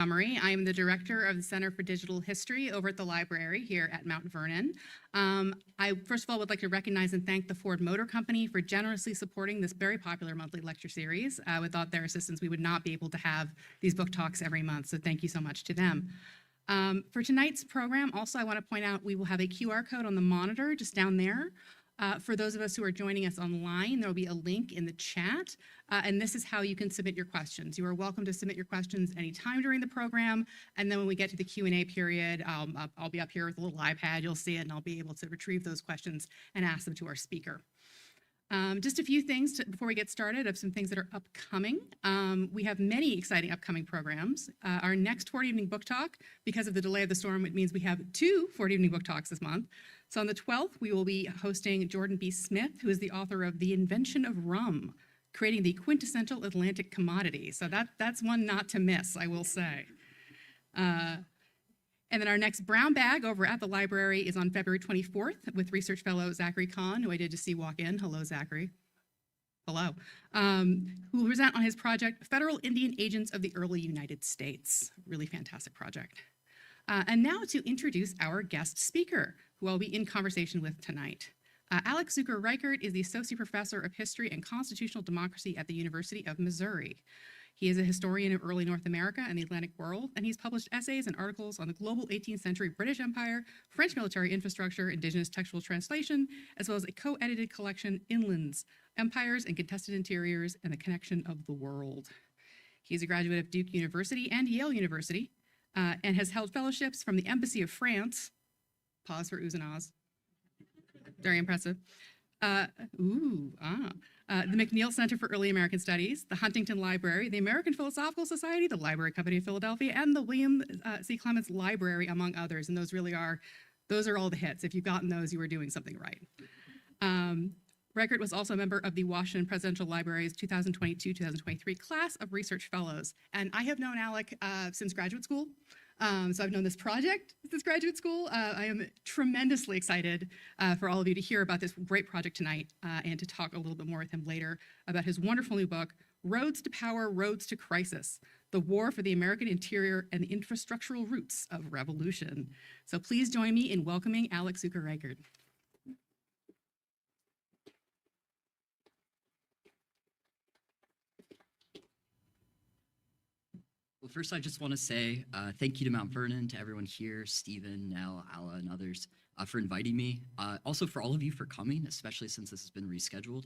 Montgomery. I am the director of the Center for Digital History over at the library here at Mount Vernon. I first of all would like to recognize and thank the Ford Motor Company for generously supporting this very popular monthly lecture series. Without their assistance, we would not be able to have these book talks every month, so thank you so much to them. For tonight's program, also I want to point out we will have a QR code on the monitor just down there. For those of us who are joining us online, there will be a link in the chat, and this is how you can submit your questions. You are welcome to submit your questions anytime during the program, and then when we get to the Q&A period, I'll be up here with a little iPad, you'll see it, and I'll be able to retrieve those questions and ask them to our speaker. Just a few things before we get started of some things that are upcoming. We have many exciting upcoming programs. Our next Ford Evening Book Talk, because of the delay of the storm, it means we have 2 Ford Evening Book Talks this month. So on the 12th, we will be hosting Jordan B. Smith, who is the author of The Invention of Rum, Creating the Quintessential Atlantic Commodity. So that's one not to miss, I will say. And then our next brown bag over at the library is on February 24th with research fellow Zachary Kahn, who I did just see walk in. Hello, Zachary. Hello. Who will present on his project, Federal Indian Agents of the Early United States. Really fantastic project. And now to introduce our guest speaker, who I'll be in conversation with tonight. Alec Zuercher Reichardt is the Associate Professor of History and Constitutional Democracy at the University of Missouri. He is a historian of early North America and the Atlantic world, and he's published essays and articles on the global 18th century British Empire, French military infrastructure, indigenous textual translation, as well as a co-edited collection, Inlands, Empires and Contested Interiors, and the Connection of the World. He's a graduate of Duke University and Yale University, and has held fellowships from the Embassy of France, pause for oohs and ahs, very impressive, the McNeil Center for Early American Studies, the Huntington Library, the American Philosophical Society, the Library Company of Philadelphia, and the William C. Clements Library, among others. And those are all the hits. If you've gotten those, you are doing something right. Reichardt was also a member of the Washington Presidential Library's 2022-2023 class of research fellows. And I have known Alec since graduate school. So I've known this project since graduate school. I am tremendously excited for all of you to hear about this great project tonight and to talk a little bit more with him later about his wonderful new book, Roads to Power, Roads to Crisis, The War for the American Interior and the Infrastructural Routes of Revolution. So please join me in welcoming Alec Zuercher Reichardt. Well, first, I just want to say thank you to Mount Vernon, to everyone here, Stephen, Nell, Alla, and others, for inviting me. Also for all of you for coming, especially since this has been rescheduled.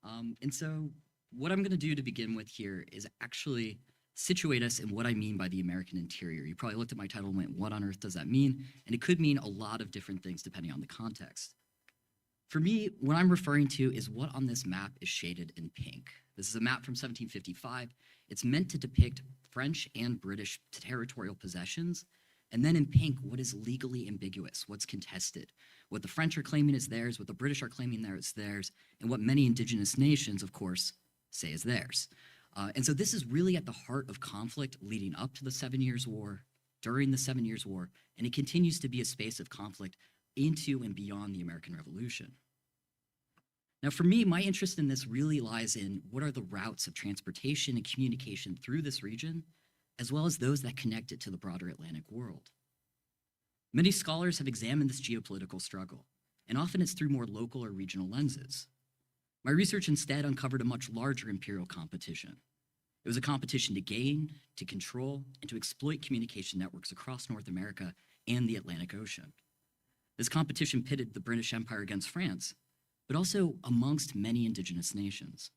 And so what I'm going to do to begin with here is actually situate us in what I mean by the American interior. You probably looked at my title and went, what on earth does that mean? And it could mean a lot of different things depending on the context. For me, what I'm referring to is what on this map is shaded in pink. This is a map from 1755. It's meant to depict French and British territorial possessions, and then in pink, what is legally ambiguous, what's contested, what the French are claiming is theirs, what the British are claiming is theirs, and what many indigenous nations, of course, say is theirs. And so this is really at the heart of conflict leading up to the 7 Years' War, during the 7 Years' War, and it continues to be a space of conflict into and beyond the American Revolution. Now, for me, my interest in this really lies in what are the routes of transportation and communication through this region, as well as those that connect it to the broader Atlantic world. Many scholars have examined this geopolitical struggle, and often it's through more local or regional lenses. My research instead uncovered a much larger imperial competition. It was a competition to gain, to control, and to exploit communication networks across North America and the Atlantic Ocean. This competition pitted the British Empire against France, but also amongst many indigenous nations.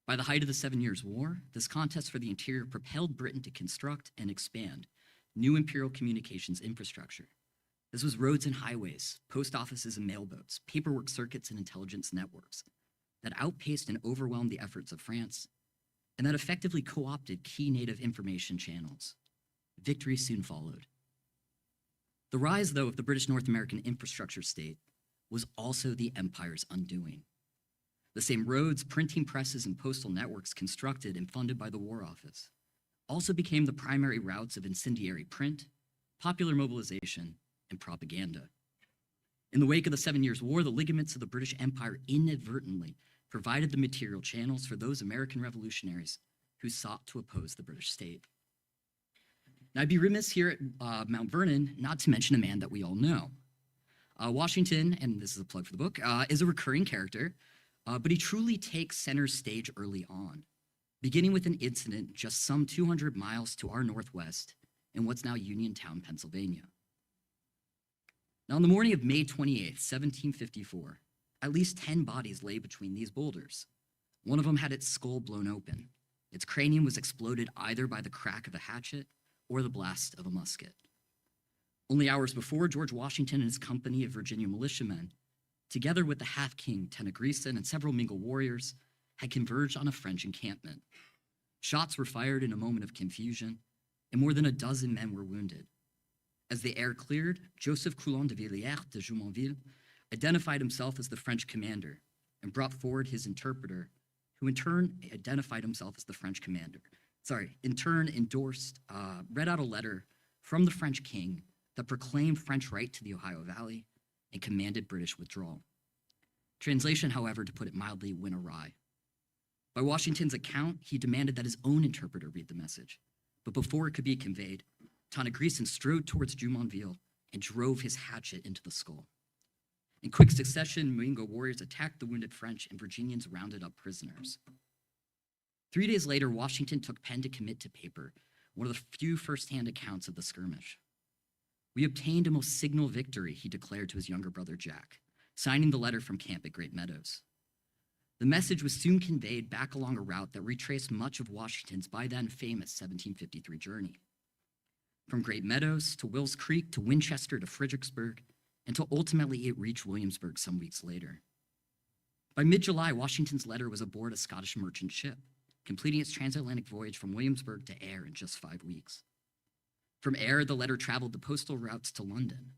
By the height of the 7 Years' War, this contest for the interior propelled Britain to construct and expand new imperial communications infrastructure. This was roads and highways, post offices and mailboats, paperwork circuits and intelligence networks that outpaced and overwhelmed the efforts of France, and that effectively co-opted key native information channels. Victory soon followed. The rise, though, of the British North American infrastructure state was also the empire's undoing. The same roads, printing presses, and postal networks constructed and funded by the War Office also became the primary routes of incendiary print, popular mobilization, and propaganda. In the wake of the 7 Years' War, the ligaments of the British Empire inadvertently provided the material channels for those American revolutionaries who sought to oppose the British state. Now, I'd be remiss here at Mount Vernon not to mention a man that we all know. Washington, and this is a plug for the book, is a recurring character, but he truly takes center stage early on, beginning with an incident just some 200 miles to our northwest in what's now Uniontown, Pennsylvania. Now, on the morning of May 28th, 1754, at least 10 bodies lay between these boulders. One of them had its skull blown open. Its cranium was exploded either by the crack of a hatchet or the blast of a musket. Only hours before, George Washington and his company of Virginia militiamen, together with the half-king Tenagreason and several Mingo warriors, had converged on a French encampment. Shots were fired in a moment of confusion, and more than a dozen men were wounded. As the air cleared, Joseph Coulon de Villiers de Jumonville identified himself as the French commander and brought forward his interpreter, who in turn identified himself as the French commander. In turn read out a letter from the French king that proclaimed French right to the Ohio Valley and commanded British withdrawal. Translation, however, to put it mildly, went awry. By Washington's account, he demanded that his own interpreter read the message, but before it could be conveyed, Tenagreason strode towards Jumonville and drove his hatchet into the skull. In quick succession, Mingo warriors attacked the wounded French and Virginians rounded up prisoners. 3 days later, Washington took pen to commit to paper one of the few first-hand accounts of the skirmish. "We obtained a most signal victory," he declared to his younger brother Jack, signing the letter from camp at Great Meadows. The message was soon conveyed back along a route that retraced much of Washington's by then famous 1753 journey. From Great Meadows to Wills Creek to Winchester to Fredericksburg, until ultimately it reached Williamsburg some weeks later. By mid-July, Washington's letter was aboard a Scottish merchant ship, completing its transatlantic voyage from Williamsburg to Ayr in just 5 weeks. From Ayr, the letter traveled the postal routes to London,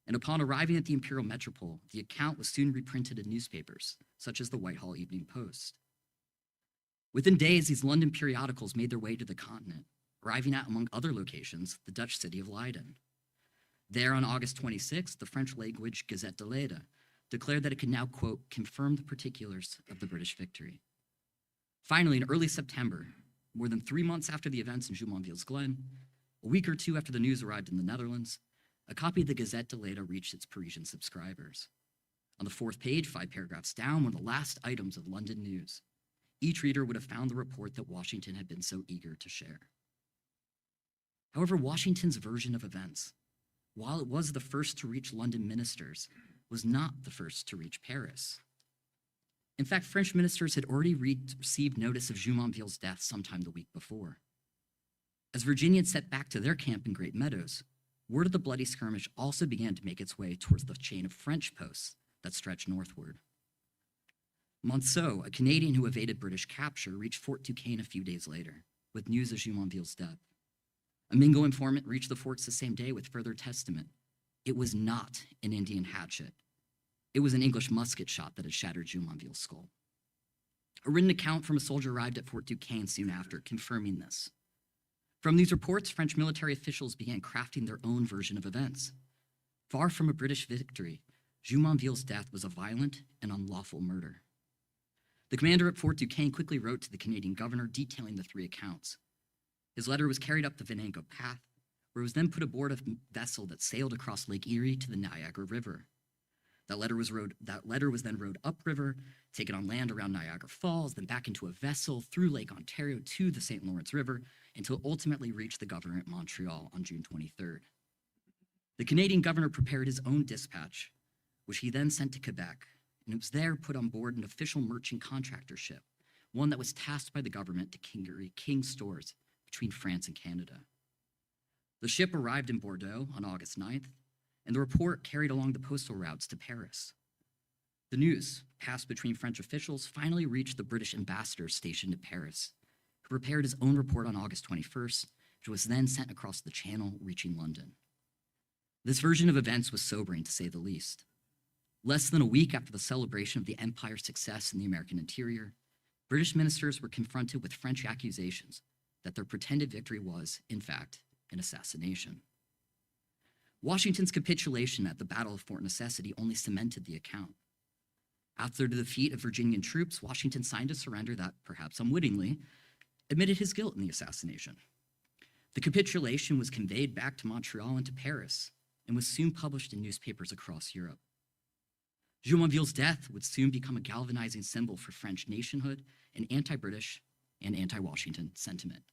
and upon arriving at the imperial metropole, the account was soon reprinted in newspapers, such as the Whitehall Evening Post. Within days, these London periodicals made their way to the continent, arriving at, among other locations, the Dutch city of Leiden. There, on August 26th, the French-language Gazette de Leyde declared that it could now, quote, confirm the particulars of the British victory. Finally, in early September, more than 3 months after the events in Jumonville's Glen, a week or two after the news arrived in the Netherlands, a copy of the Gazette de Leyde reached its Parisian subscribers. On the 4th page, 5 paragraphs down, one of the last items of London news. Each reader would have found the report that Washington had been so eager to share. However, Washington's version of events, while it was the first to reach London ministers, was not the first to reach Paris. In fact, French ministers had already received notice of Jumonville's death sometime the week before. As Virginians set back to their camp in Great Meadows, word of the bloody skirmish also began to make its way towards the chain of French posts that stretched northward. Monceau, a Canadian who evaded British capture, reached Fort Duquesne a few days later with news of Jumonville's death. A Mingo informant reached the forts the same day with further testament. It was not an Indian hatchet. It was an English musket shot that had shattered Jumonville's skull. A written account from a soldier arrived at Fort Duquesne soon after, confirming this. From these reports, French military officials began crafting their own version of events. Far from a British victory, Jumonville's death was a violent and unlawful murder. The commander at Fort Duquesne quickly wrote to the Canadian governor detailing the 3 accounts. His letter was carried up the Venango Path, where it was then put aboard a vessel that sailed across Lake Erie to the Niagara River. That letter was then rowed upriver, taken on land around Niagara Falls, then back into a vessel through Lake Ontario to the St. Lawrence River, until it ultimately reached the governor at Montreal on June 23rd. The Canadian governor prepared his own dispatch, which he then sent to Quebec, and it was there put on board an official merchant contractor ship, one that was tasked by the government to carry King's stores between France and Canada. The ship arrived in Bordeaux on August 9th, and the report carried along the postal routes to Paris. The news, passed between French officials, finally reached the British ambassador stationed at Paris, who prepared his own report on August 21st, which was then sent across the Channel, reaching London. This version of events was sobering, to say the least. Less than a week after the celebration of the Empire's success in the American interior, British ministers were confronted with French accusations that their pretended victory was, in fact, an assassination. Washington's capitulation at the Battle of Fort Necessity only cemented the account. After the defeat of Virginian troops, Washington signed a surrender that, perhaps unwittingly, admitted his guilt in the assassination. The capitulation was conveyed back to Montreal and to Paris and was soon published in newspapers across Europe. Jumonville's death would soon become a galvanizing symbol for French nationhood and anti-British and anti-Washington sentiment.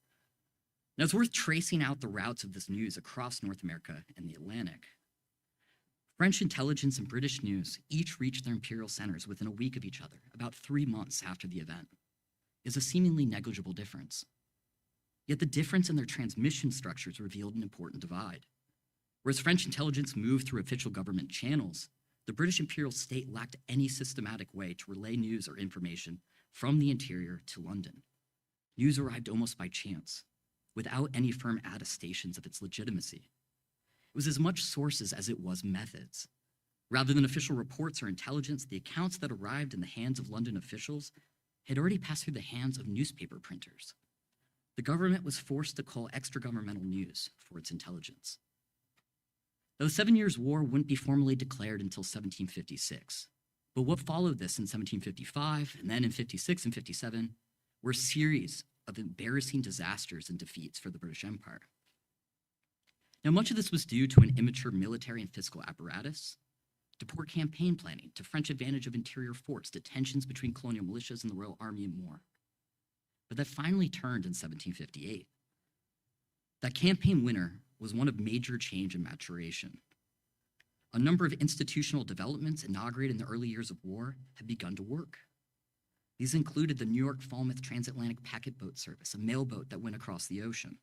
Now, it's worth tracing out the routes of this news across North America and the Atlantic. French intelligence and British news each reached their imperial centers within a week of each other, about 3 months after the event. Is a seemingly negligible difference. Yet the difference in their transmission structures revealed an important divide. Whereas French intelligence moved through official government channels, the British imperial state lacked any systematic way to relay news or information from the interior to London. News arrived almost by chance, without any firm attestations of its legitimacy. It was as much sources as it was methods. Rather than official reports or intelligence, the accounts that arrived in the hands of London officials had already passed through the hands of newspaper printers. The government was forced to call extra-governmental news for its intelligence. Though the 7 Years' War wouldn't be formally declared until 1756, but what followed this in 1755 and then in 56 and 57 were a series of embarrassing disasters and defeats for the British Empire. Now, much of this was due to an immature military and fiscal apparatus, to poor campaign planning, to French advantage of interior forts, to tensions between colonial militias and the Royal Army, and more. But that finally turned in 1758. That campaign winter was one of major change and maturation. A number of institutional developments inaugurated in the early years of war had begun to work. These included the New York-Falmouth transatlantic packet boat service, a mail boat that went across the ocean,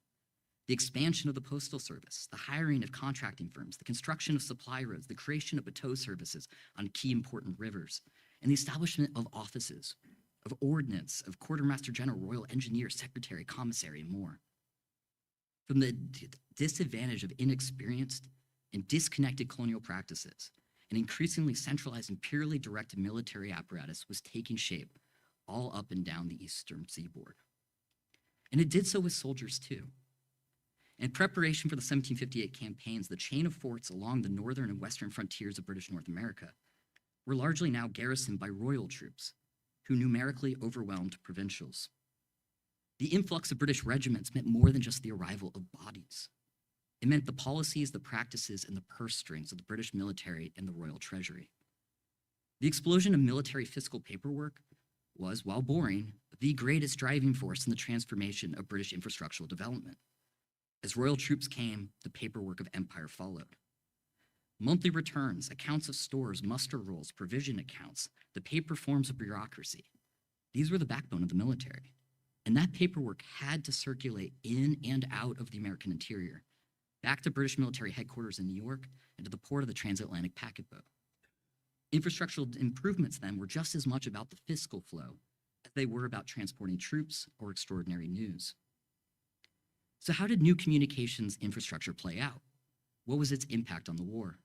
the expansion of the postal service, the hiring of contracting firms, the construction of supply roads, the creation of bateau services on key important rivers, and the establishment of offices, of ordnance, of quartermaster general, royal engineer, secretary, commissary, and more. From the disadvantage of inexperienced and disconnected colonial practices, an increasingly centralized, imperially directed military apparatus was taking shape all up and down the eastern seaboard. And it did so with soldiers too. In preparation for the 1758 campaigns, the chain of forts along the northern and western frontiers of British North America were largely now garrisoned by royal troops, who numerically overwhelmed provincials. The influx of British regiments meant more than just the arrival of bodies. It meant the policies, the practices, and the purse strings of the British military and the royal treasury. The explosion of military fiscal paperwork was, while boring, the greatest driving force in the transformation of British infrastructural development. As royal troops came, the paperwork of empire followed. Monthly returns, accounts of stores, muster rolls, provision accounts, the paper forms of bureaucracy. These were the backbone of the military. And that paperwork had to circulate in and out of the American interior, back to British military headquarters in New York and to the port of the transatlantic packet boat. Infrastructural improvements then were just as much about the fiscal flow as they were about transporting troops or extraordinary news. So how did new communications infrastructure play out? What was its impact on the war?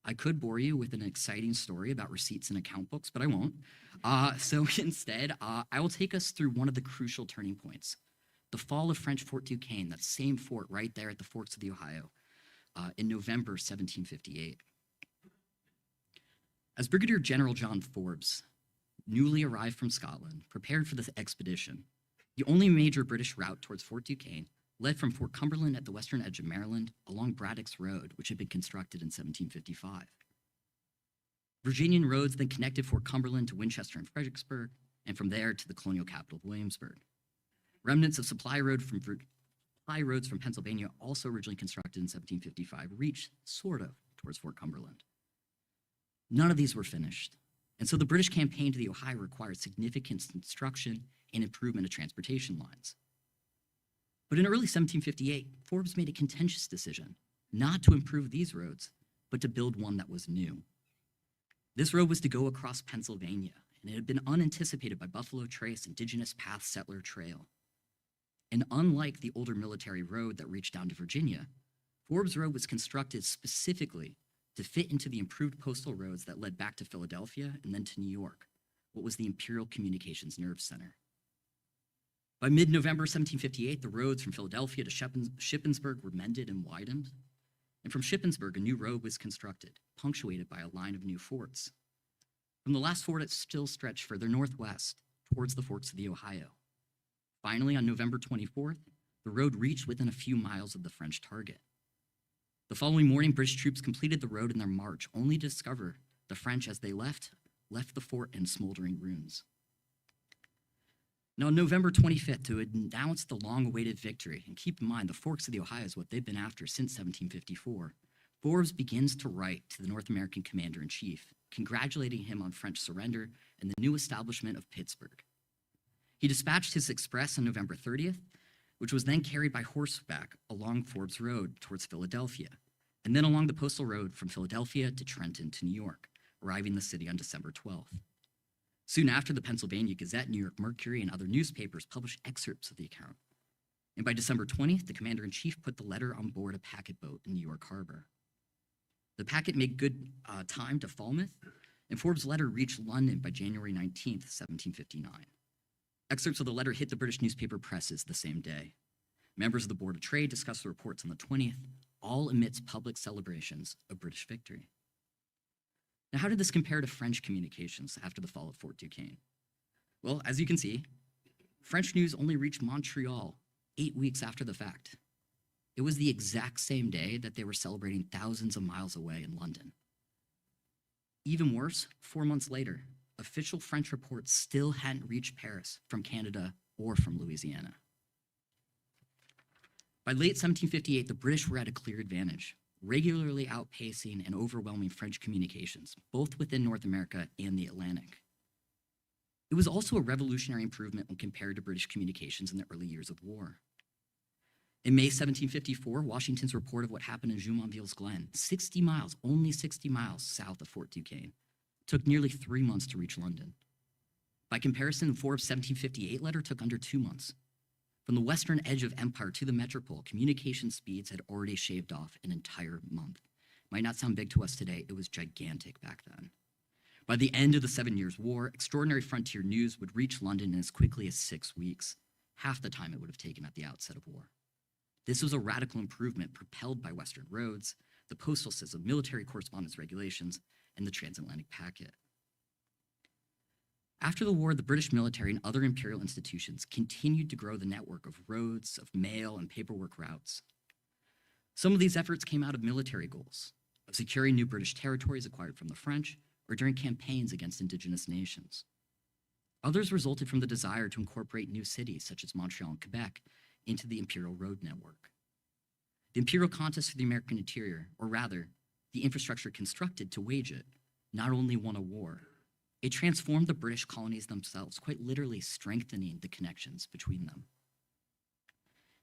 I could bore you with an exciting story about receipts and account books, but I won't. So instead, I will take us through one of the crucial turning points, the fall of French Fort Duquesne, that same fort right there at the forks of the Ohio, in November 1758. As Brigadier General John Forbes, newly arrived from Scotland, prepared for this expedition, the only major British route towards Fort Duquesne led from Fort Cumberland at the western edge of Maryland along Braddock's Road, which had been constructed in 1755. Virginian roads then connected Fort Cumberland to Winchester and Fredericksburg, and from there to the colonial capital of Williamsburg. Remnants of supply roads from Pennsylvania, also originally constructed in 1755, reached sort of towards Fort Cumberland. None of these were finished, and so the British campaign to the Ohio required significant construction and improvement of transportation lines. But in early 1758, Forbes made a contentious decision not to improve these roads, but to build one that was new. This road was to go across Pennsylvania, and it had been unanticipated by Buffalo Trace, Indigenous Path Settler Trail. And unlike the older military road that reached down to Virginia, Forbes Road was constructed specifically to fit into the improved postal roads that led back to Philadelphia and then to New York, what was the Imperial Communications Nerve Center. By mid-November 1758, the roads from Philadelphia to Shippensburg were mended and widened, and from Shippensburg, a new road was constructed, punctuated by a line of new forts. From the last fort, it still stretched further northwest, towards the forks of the Ohio. Finally, on November 24th, The road reached within a few miles of the French target. The following morning, British troops completed the road in their march, only to discover the French, as they left the fort in smoldering ruins. Now, on November 25th, to announce the long-awaited victory, and keep in mind, the Forks of the Ohio is what they've been after since 1754, Forbes begins to write to the North American commander-in-chief, congratulating him on French surrender and the new establishment of Pittsburgh. He dispatched his express on November 30th, which was then carried by horseback along Forbes Road towards Philadelphia, and then along the postal road from Philadelphia to Trenton to New York, arriving in the city on December 12th. Soon after, the Pennsylvania Gazette, New York Mercury, and other newspapers published excerpts of the account. And by December 20th, the commander-in-chief put the letter on board a packet boat in New York Harbor. The packet made good time to Falmouth, and Forbes' letter reached London by January 19th, 1759. Excerpts of the letter hit the British newspaper presses the same day. Members of the Board of Trade discussed the reports on the 20th, all amidst public celebrations of British victory. Now, how did this compare to French communications after the fall of Fort Duquesne? Well, as you can see, French news only reached Montreal 8 weeks after the fact. It was the exact same day that they were celebrating thousands of miles away in London. Even worse, 4 months later, official French reports still hadn't reached Paris from Canada or from Louisiana. By late 1758, the British were at a clear advantage, regularly outpacing and overwhelming French communications, both within North America and the Atlantic. It was also a revolutionary improvement when compared to British communications in the early years of war. In May 1754, Washington's report of what happened in Jumonville's Glen, 60 miles, only 60 miles south of Fort Duquesne, took nearly 3 months to reach London. By comparison, the Forbes 1758 letter took under 2 months. From the western edge of empire to the metropole, communication speeds had already shaved off an entire month. Might not sound big to us today, it was gigantic back then. By the end of the 7 Years' War, extraordinary frontier news would reach London in as quickly as 6 weeks, half the time it would have taken at the outset of war. This was a radical improvement propelled by Western roads, the postal system, military correspondence regulations, and the transatlantic packet. After the war, the British military and other imperial institutions continued to grow the network of roads, of mail, and paperwork routes. Some of these efforts came out of military goals, of securing new British territories acquired from the French, or during campaigns against indigenous nations. Others resulted from the desire to incorporate new cities, such as Montreal and Quebec, into the imperial road network. The imperial contest for the American interior, or rather, the infrastructure constructed to wage it, not only won a war, it transformed the British colonies themselves, quite literally strengthening the connections between them.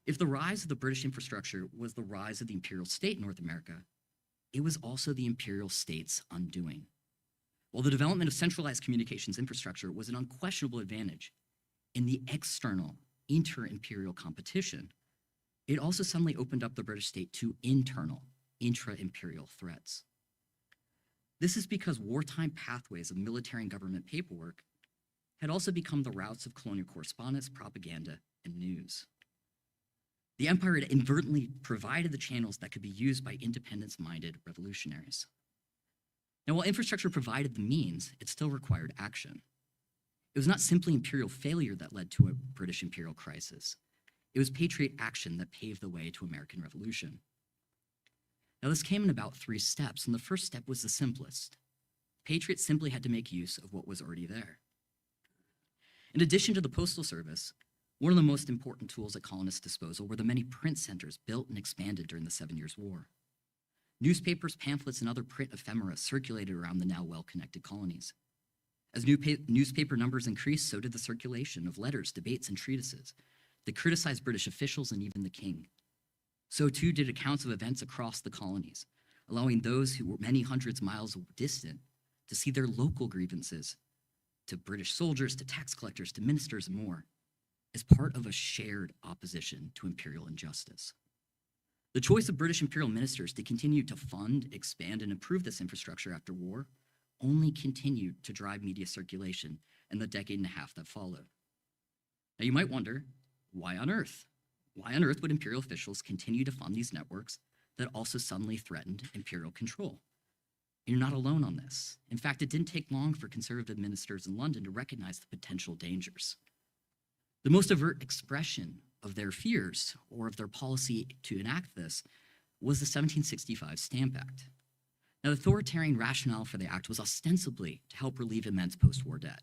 If the rise of the British infrastructure was the rise of the imperial state in North America, it was also the imperial state's undoing. While the development of centralized communications infrastructure was an unquestionable advantage in the external inter-imperial competition, it also suddenly opened up the British state to internal, intra-imperial threats. This is because wartime pathways of military and government paperwork had also become the routes of colonial correspondence, propaganda, and news. The empire had inadvertently provided the channels that could be used by independence-minded revolutionaries. Now, while infrastructure provided the means, it still required action. It was not simply imperial failure that led to a British imperial crisis. It was patriot action that paved the way to American Revolution. Now, this came in about 3 steps, and the first step was the simplest. Patriots simply had to make use of what was already there. In addition to the postal service, one of the most important tools at colonists' disposal were the many print centers built and expanded during the 7 Years' War. Newspapers, pamphlets, and other print ephemera circulated around the now well-connected colonies. As newspaper numbers increased, so did the circulation of letters, debates, and treatises that criticized British officials and even the king. So too did accounts of events across the colonies, allowing those who were many hundreds of miles distant to see their local grievances, to British soldiers, to tax collectors, to ministers, and more, as part of a shared opposition to imperial injustice. The choice of British imperial ministers to continue to fund, expand, and improve this infrastructure after war only continued to drive media circulation in the decade and a half that followed. Now, you might wonder, why on earth? Why on earth would imperial officials continue to fund these networks that also suddenly threatened imperial control? You're not alone on this. In fact, it didn't take long for conservative ministers in London to recognize the potential dangers. The most overt expression of their fears or of their policy to enact this was the 1765 Stamp Act. Now, the authoritarian rationale for the act was ostensibly to help relieve immense post-war debt.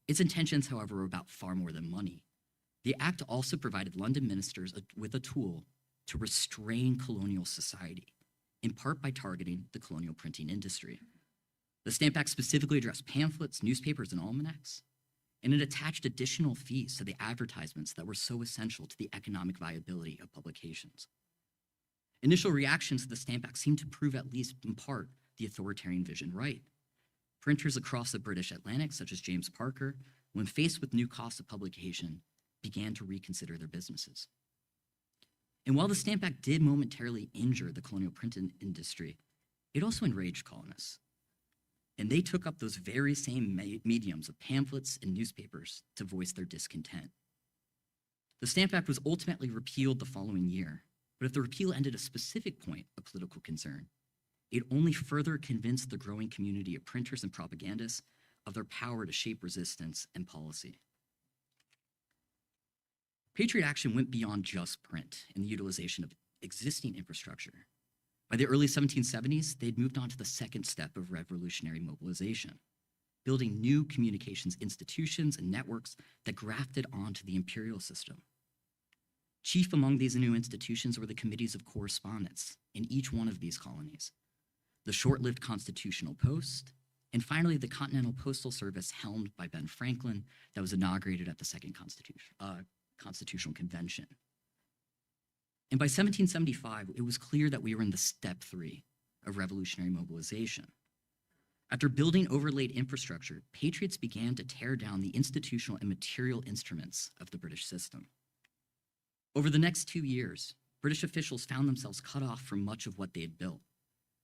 Its intentions, however, were about far more than money. The act also provided London ministers with a tool to restrain colonial society, in part by targeting the colonial printing industry. The Stamp Act specifically addressed pamphlets, newspapers, and almanacs, and it attached additional fees to the advertisements that were so essential to the economic viability of publications. Initial reactions to the Stamp Act seemed to prove, at least in part, the authoritarian vision right. Printers across the British Atlantic, such as James Parker, when faced with new costs of publication, began to reconsider their businesses. And while the Stamp Act did momentarily injure the colonial print industry, it also enraged colonists. And they took up those very same mediums of pamphlets and newspapers to voice their discontent. The Stamp Act was ultimately repealed the following year, but if the repeal ended a specific point of political concern, it only further convinced the growing community of printers and propagandists of their power to shape resistance and policy. Patriot action went beyond just print and the utilization of existing infrastructure. By the early 1770s, they'd moved on to the second step of revolutionary mobilization, building new communications institutions and networks that grafted onto the imperial system. Chief among these new institutions were the committees of correspondence in each one of these colonies, the short-lived Constitutional Post, and finally the Continental Postal Service helmed by Ben Franklin that was inaugurated at the Second Constitutional Convention. And by 1775, it was clear that we were in the step 3 of revolutionary mobilization. After building overlaid infrastructure, patriots began to tear down the institutional and material instruments of the British system. Over the next 2 years, British officials found themselves cut off from much of what they had built,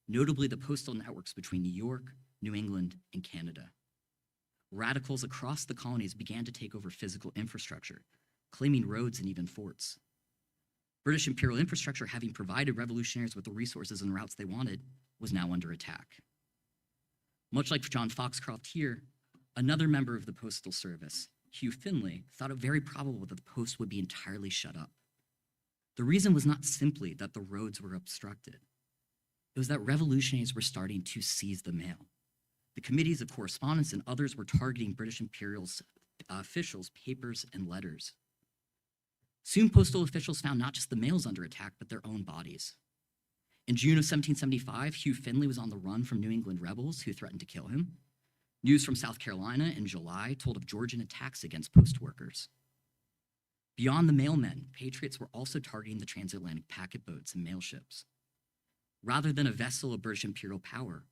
notably the postal networks between New York, New England, and Canada. Radicals across the colonies began to take over physical infrastructure, claiming roads and even forts. British imperial infrastructure, having provided revolutionaries with the resources and routes they wanted, was now under attack. Much like John Foxcroft here, another member of the Postal Service, Hugh Finlay, thought it very probable that the post would be entirely shut up. The reason was not simply that the roads were obstructed. It was that revolutionaries were starting to seize the mail. The committees of correspondence and others were targeting British imperial officials' papers and letters. Soon, postal officials found not just the mails under attack, but their own bodies. In June of 1775, Hugh Finlay was on the run from New England rebels who threatened to kill him. News from South Carolina in July told of Georgian attacks against post workers. Beyond the mailmen, patriots were also targeting the transatlantic packet boats and mail ships. Rather than a vessel of British imperial power,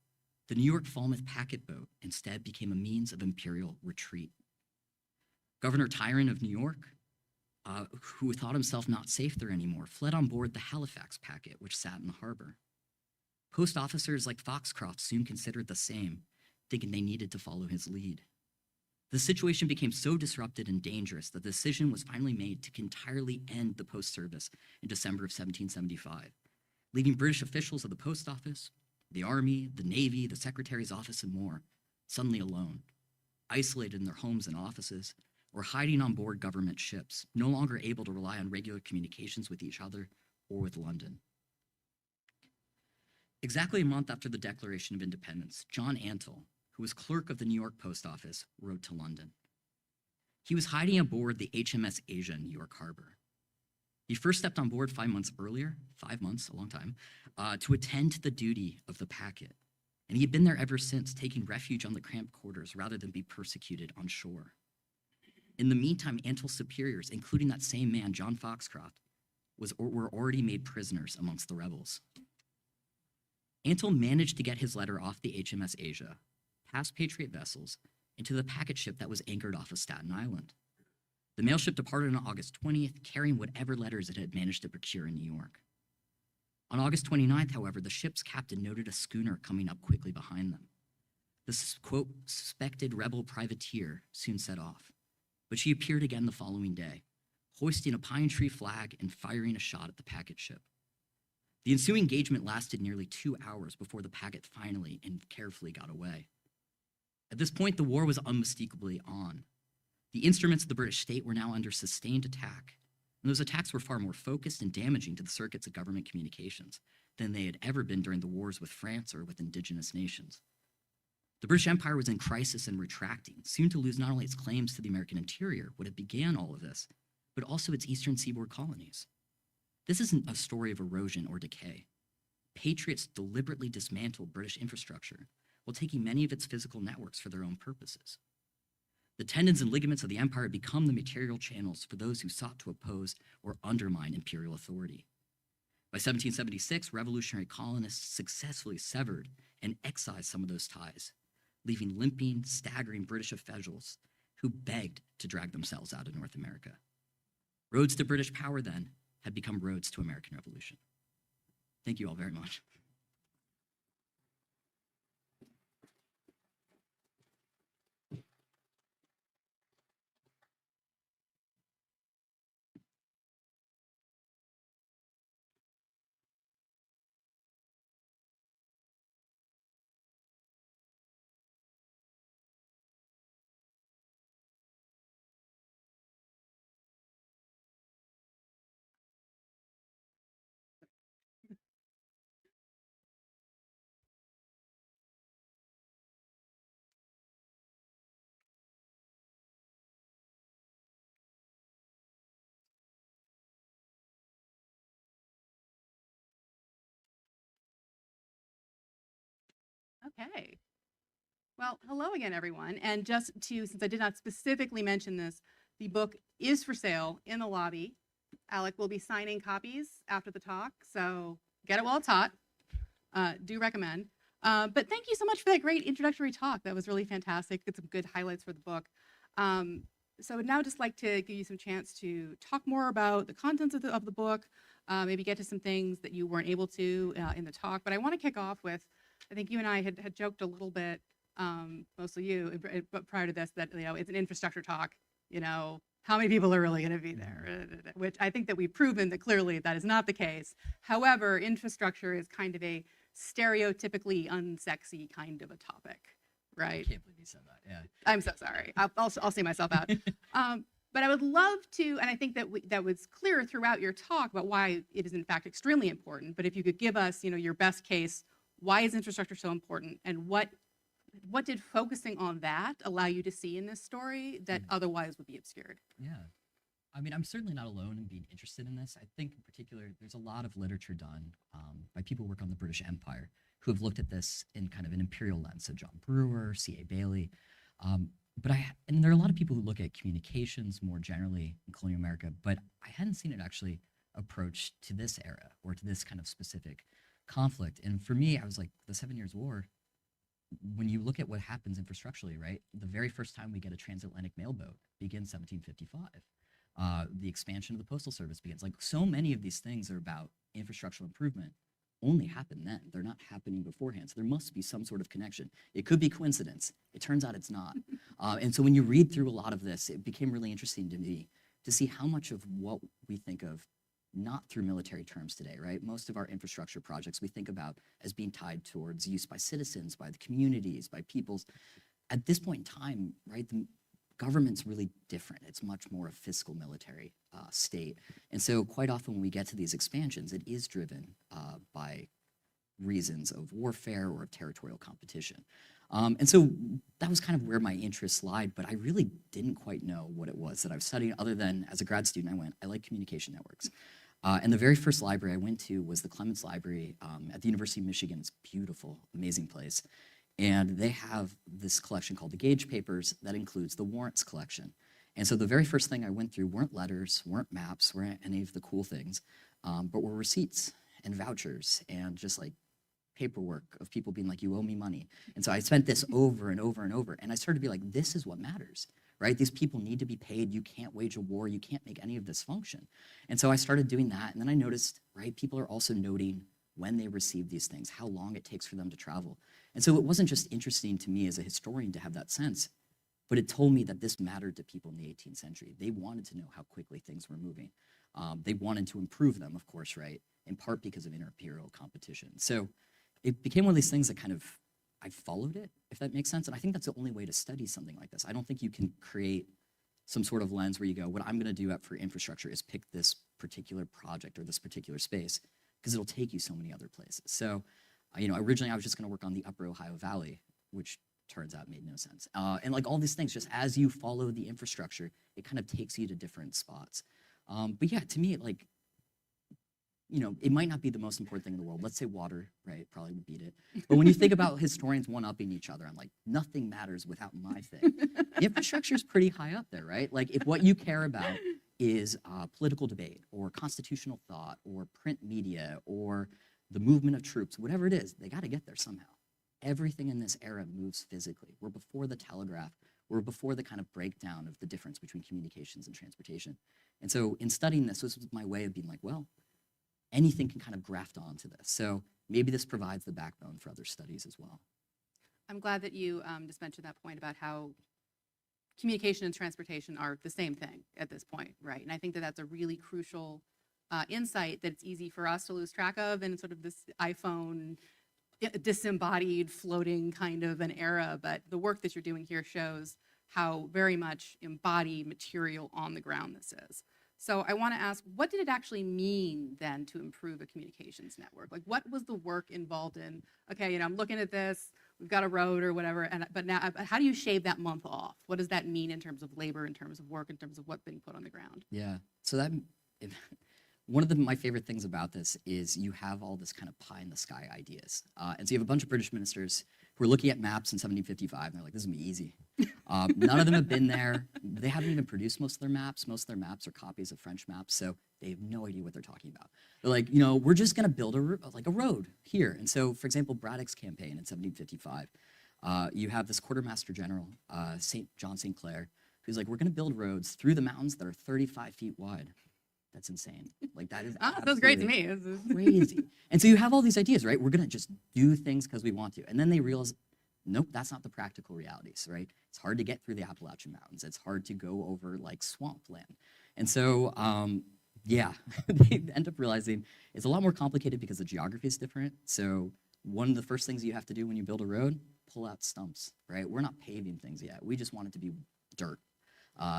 the New York Falmouth packet boat instead became a means of imperial retreat. Governor Tryon of New York, who thought himself not safe there anymore, fled on board the Halifax packet, which sat in the harbor. Post officers like Foxcroft soon considered the same, thinking they needed to follow his lead. The situation became so disrupted and dangerous that the decision was finally made to entirely end the post service in December of 1775, leaving British officials of the post office, the army, the navy, the secretary's office, and more, suddenly alone, isolated in their homes and offices, or hiding on board government ships, no longer able to rely on regular communications with each other or with London. Exactly a month after the Declaration of Independence, John Antle, who was clerk of the New York Post Office, wrote to London. He was hiding aboard the HMS Asia in New York Harbor. He first stepped on board 5 months earlier, 5 months, a long time, to attend to the duty of the packet. And he had been there ever since, taking refuge on the cramped quarters rather than be persecuted on shore. In the meantime, Antle's superiors, including that same man, John Foxcroft, were already made prisoners amongst the rebels. Antle managed to get his letter off the HMS Asia, past Patriot vessels, into the packet ship that was anchored off of Staten Island. The mail ship departed on August 20th, carrying whatever letters it had managed to procure in New York. On August 29th, however, the ship's captain noted a schooner coming up quickly behind them. The, quote, suspected rebel privateer soon set off, but she appeared again the following day, hoisting a pine tree flag and firing a shot at the packet ship. The ensuing engagement lasted nearly 2 hours before the packet finally and carefully got away. At this point, the war was unmistakably on. The instruments of the British state were now under sustained attack, And those attacks were far more focused and damaging to the circuits of government communications than they had ever been during the wars with France or with indigenous nations. The British Empire was in crisis and retracting, soon to lose not only its claims to the American interior, what it began all of this, but also its eastern seaboard colonies. This isn't a story of erosion or decay. Patriots deliberately dismantled British infrastructure while taking many of its physical networks for their own purposes. The tendons and ligaments of the empire had become the material channels for those who sought to oppose or undermine imperial authority. By 1776, revolutionary colonists successfully severed and excised some of those ties, leaving limping, staggering British officials who begged to drag themselves out of North America. Roads to British power then had become roads to American revolution. Thank you all very much. Okay. Well, hello again, everyone. And just to, since I did not specifically mention this, the book is for sale in the lobby. Alec will be signing copies after the talk, so get it while it's hot. Do recommend. But thank you so much for that great introductory talk. That was really fantastic. Get some good highlights for the book. So I would now just like to give you some chance to talk more about the contents of the book, maybe get to some things that you weren't able to in the talk. But I want to kick off with, I think you and I had joked a little bit, mostly you, but prior to this, that it's an infrastructure talk. How many people are really going to be there? Which I think that we've proven that clearly that is not the case. However, infrastructure is kind of a stereotypically unsexy kind of a topic, right? I can't believe you said that. Yeah. I'm so sorry. I'll see myself out. But I would love to, and I think that that was clear throughout your talk about why it is in fact extremely important. But if you could give us, your best case, why is infrastructure so important, and what did focusing on that allow you to see in this story that otherwise would be obscured? Yeah. I mean, I'm certainly not alone in being interested in this. I think in particular, there's a lot of literature done by people who work on the British Empire who have looked at this in kind of an imperial lens. So John Brewer, C.A. Bailey. And there are a lot of people who look at communications more generally in colonial America, but I hadn't seen it actually approached to this era or to this kind of specific conflict. And for me, I was like, the 7 Years' War, when you look at what happens infrastructurally, right? The very first time we get a transatlantic mail boat begins 1755. The expansion of the postal service begins. Like, so many of these things are about infrastructural improvement only happen then. They're not happening beforehand. So there must be some sort of connection. It could be coincidence. It turns out it's not. And so when you read through a lot of this, it became really interesting to me to see how much of what we think of not through military terms today, right? Most of our infrastructure projects we think about as being tied towards use by citizens, by the communities, by peoples. At this point in time, right, the government's really different. It's much more a fiscal military state. And so quite often when we get to these expansions, it is driven by reasons of warfare or of territorial competition. And so that was kind of where my interests lied, but I really didn't quite know what it was that I was studying, other than as a grad student, I like communication networks. And the very first library I went to was the Clements Library at the University of Michigan. It's beautiful, amazing place. And they have this collection called the Gage Papers that includes the warrants collection. And so the very first thing I went through weren't letters, weren't maps, weren't any of the cool things, but were receipts and vouchers and just like paperwork of people being like, you owe me money. And so I spent this over and over and over. And I started to be like, this is what matters, right? These people need to be paid. You can't wage a war. You can't make any of this function. And so I started doing that. And then I noticed, right, people are also noting when they receive these things, how long it takes for them to travel. And so it wasn't just interesting to me as a historian to have that sense, but it told me that this mattered to people in the 18th century. They wanted to know how quickly things were moving. They wanted to improve them, of course, right? In part because of inter-imperial competition. So it became one of these things that kind of, I followed it, if that makes sense. And I think that's the only way to study something like this. I don't think you can create some sort of lens where you go, what I'm going to do for infrastructure is pick this particular project or this particular space because it'll take you so many other places. So, originally I was just going to work on the Upper Ohio Valley, which turns out made no sense. And like all these things, just as you follow the infrastructure, it kind of takes you to different spots. But yeah, to me, like, it might not be the most important thing in the world. Let's say water, right? Probably would beat it. But when you think about historians one-upping each other, I'm like, nothing matters without my thing. Infrastructure is pretty high up there, right? Like if what you care about is political debate or constitutional thought or print media or the movement of troops, whatever it is, they got to get there somehow. Everything in this era moves physically. We're before the telegraph. We're before the kind of breakdown of the difference between communications and transportation. And so in studying this was my way of being like, well, anything can kind of graft onto this. So maybe this provides the backbone for other studies as well. I'm glad that you just mentioned that point about how communication and transportation are the same thing at this point, right? And I think that that's a really crucial insight that it's easy for us to lose track of in sort of this iPhone disembodied floating kind of an era, but the work that you're doing here shows how very much embodied material on the ground this is. So I want to ask, what did it actually mean then to improve a communications network? Like what was the work involved in, okay, I'm looking at this, we've got a road or whatever, but now how do you shave that month off? What does that mean in terms of labor, in terms of work, in terms of what's being put on the ground? Yeah, so one of my favorite things about this is you have all this kind of pie in the sky ideas. And so you have a bunch of British ministers who are looking at maps in 1755 and they're like, this is gonna be easy. None of them have been there. They haven't even produced most of their maps. Most of their maps are copies of French maps, so they have no idea what they're talking about. They're like, we're just gonna build a road here. And so, for example, Braddock's campaign in 1755, you have this quartermaster general, John St. Clair, who's like, we're gonna build roads through the mountains that are 35 feet wide. That's insane. Like that is Sounds great to me. crazy. And so you have all these ideas, right? We're gonna just do things because we want to. And then they realize, nope, that's not the practical realities, right? It's hard to get through the Appalachian Mountains. It's hard to go over like swampland. And so, yeah, they end up realizing it's a lot more complicated because the geography is different. So one of the first things you have to do when you build a road, pull out stumps, right? We're not paving things yet. We just want it to be dirt.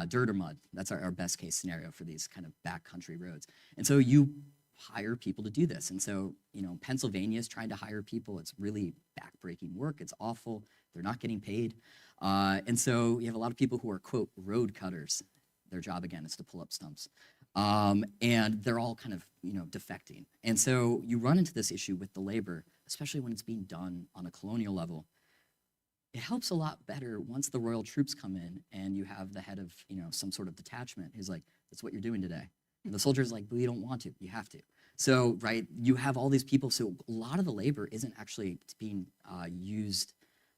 Dirt or mud. That's our best case scenario for these kind of backcountry roads. And so you hire people to do this. And so, Pennsylvania is trying to hire people. It's really backbreaking work. It's awful. They're not getting paid. And so you have a lot of people who are, quote, road cutters. Their job, again, is to pull up stumps. And they're all kind of, defecting. And so you run into this issue with the labor, especially when it's being done on a colonial level. It helps a lot better once the royal troops come in and you have the head of, some sort of detachment who's like, that's what you're doing today. And the soldier's like, but you don't want to, you have to. So, right, you have all these people, so a lot of the labor isn't actually being used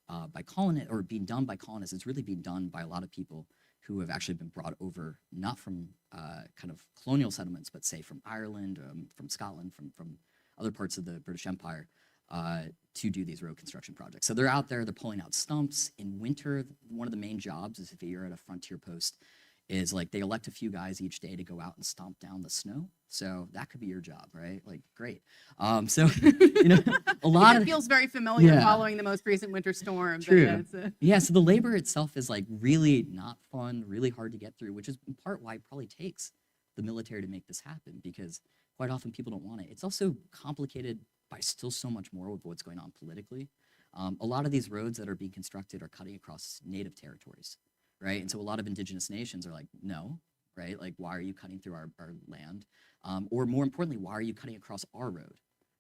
by colonists or being done by colonists. It's really being done by a lot of people who have actually been brought over, not from kind of colonial settlements, but say from Ireland, from Scotland, from other parts of the British Empire. To do these road construction projects. So they're out there, they're pulling out stumps. In winter, one of the main jobs is if you're at a frontier post, is like they elect a few guys each day to go out and stomp down the snow. So that could be your job, right? Like, great. So, a lot it feels very familiar following the most recent winter storm. True. Yeah, so the labor itself is like really not fun, really hard to get through, which is in part why it probably takes the military to make this happen, because quite often people don't want it. It's also complicated by still so much more with what's going on politically. A lot of these roads that are being constructed are cutting across native territories, right? And so a lot of indigenous nations are like, no, right? Like, why are you cutting through our land? Or more importantly, why are you cutting across our road?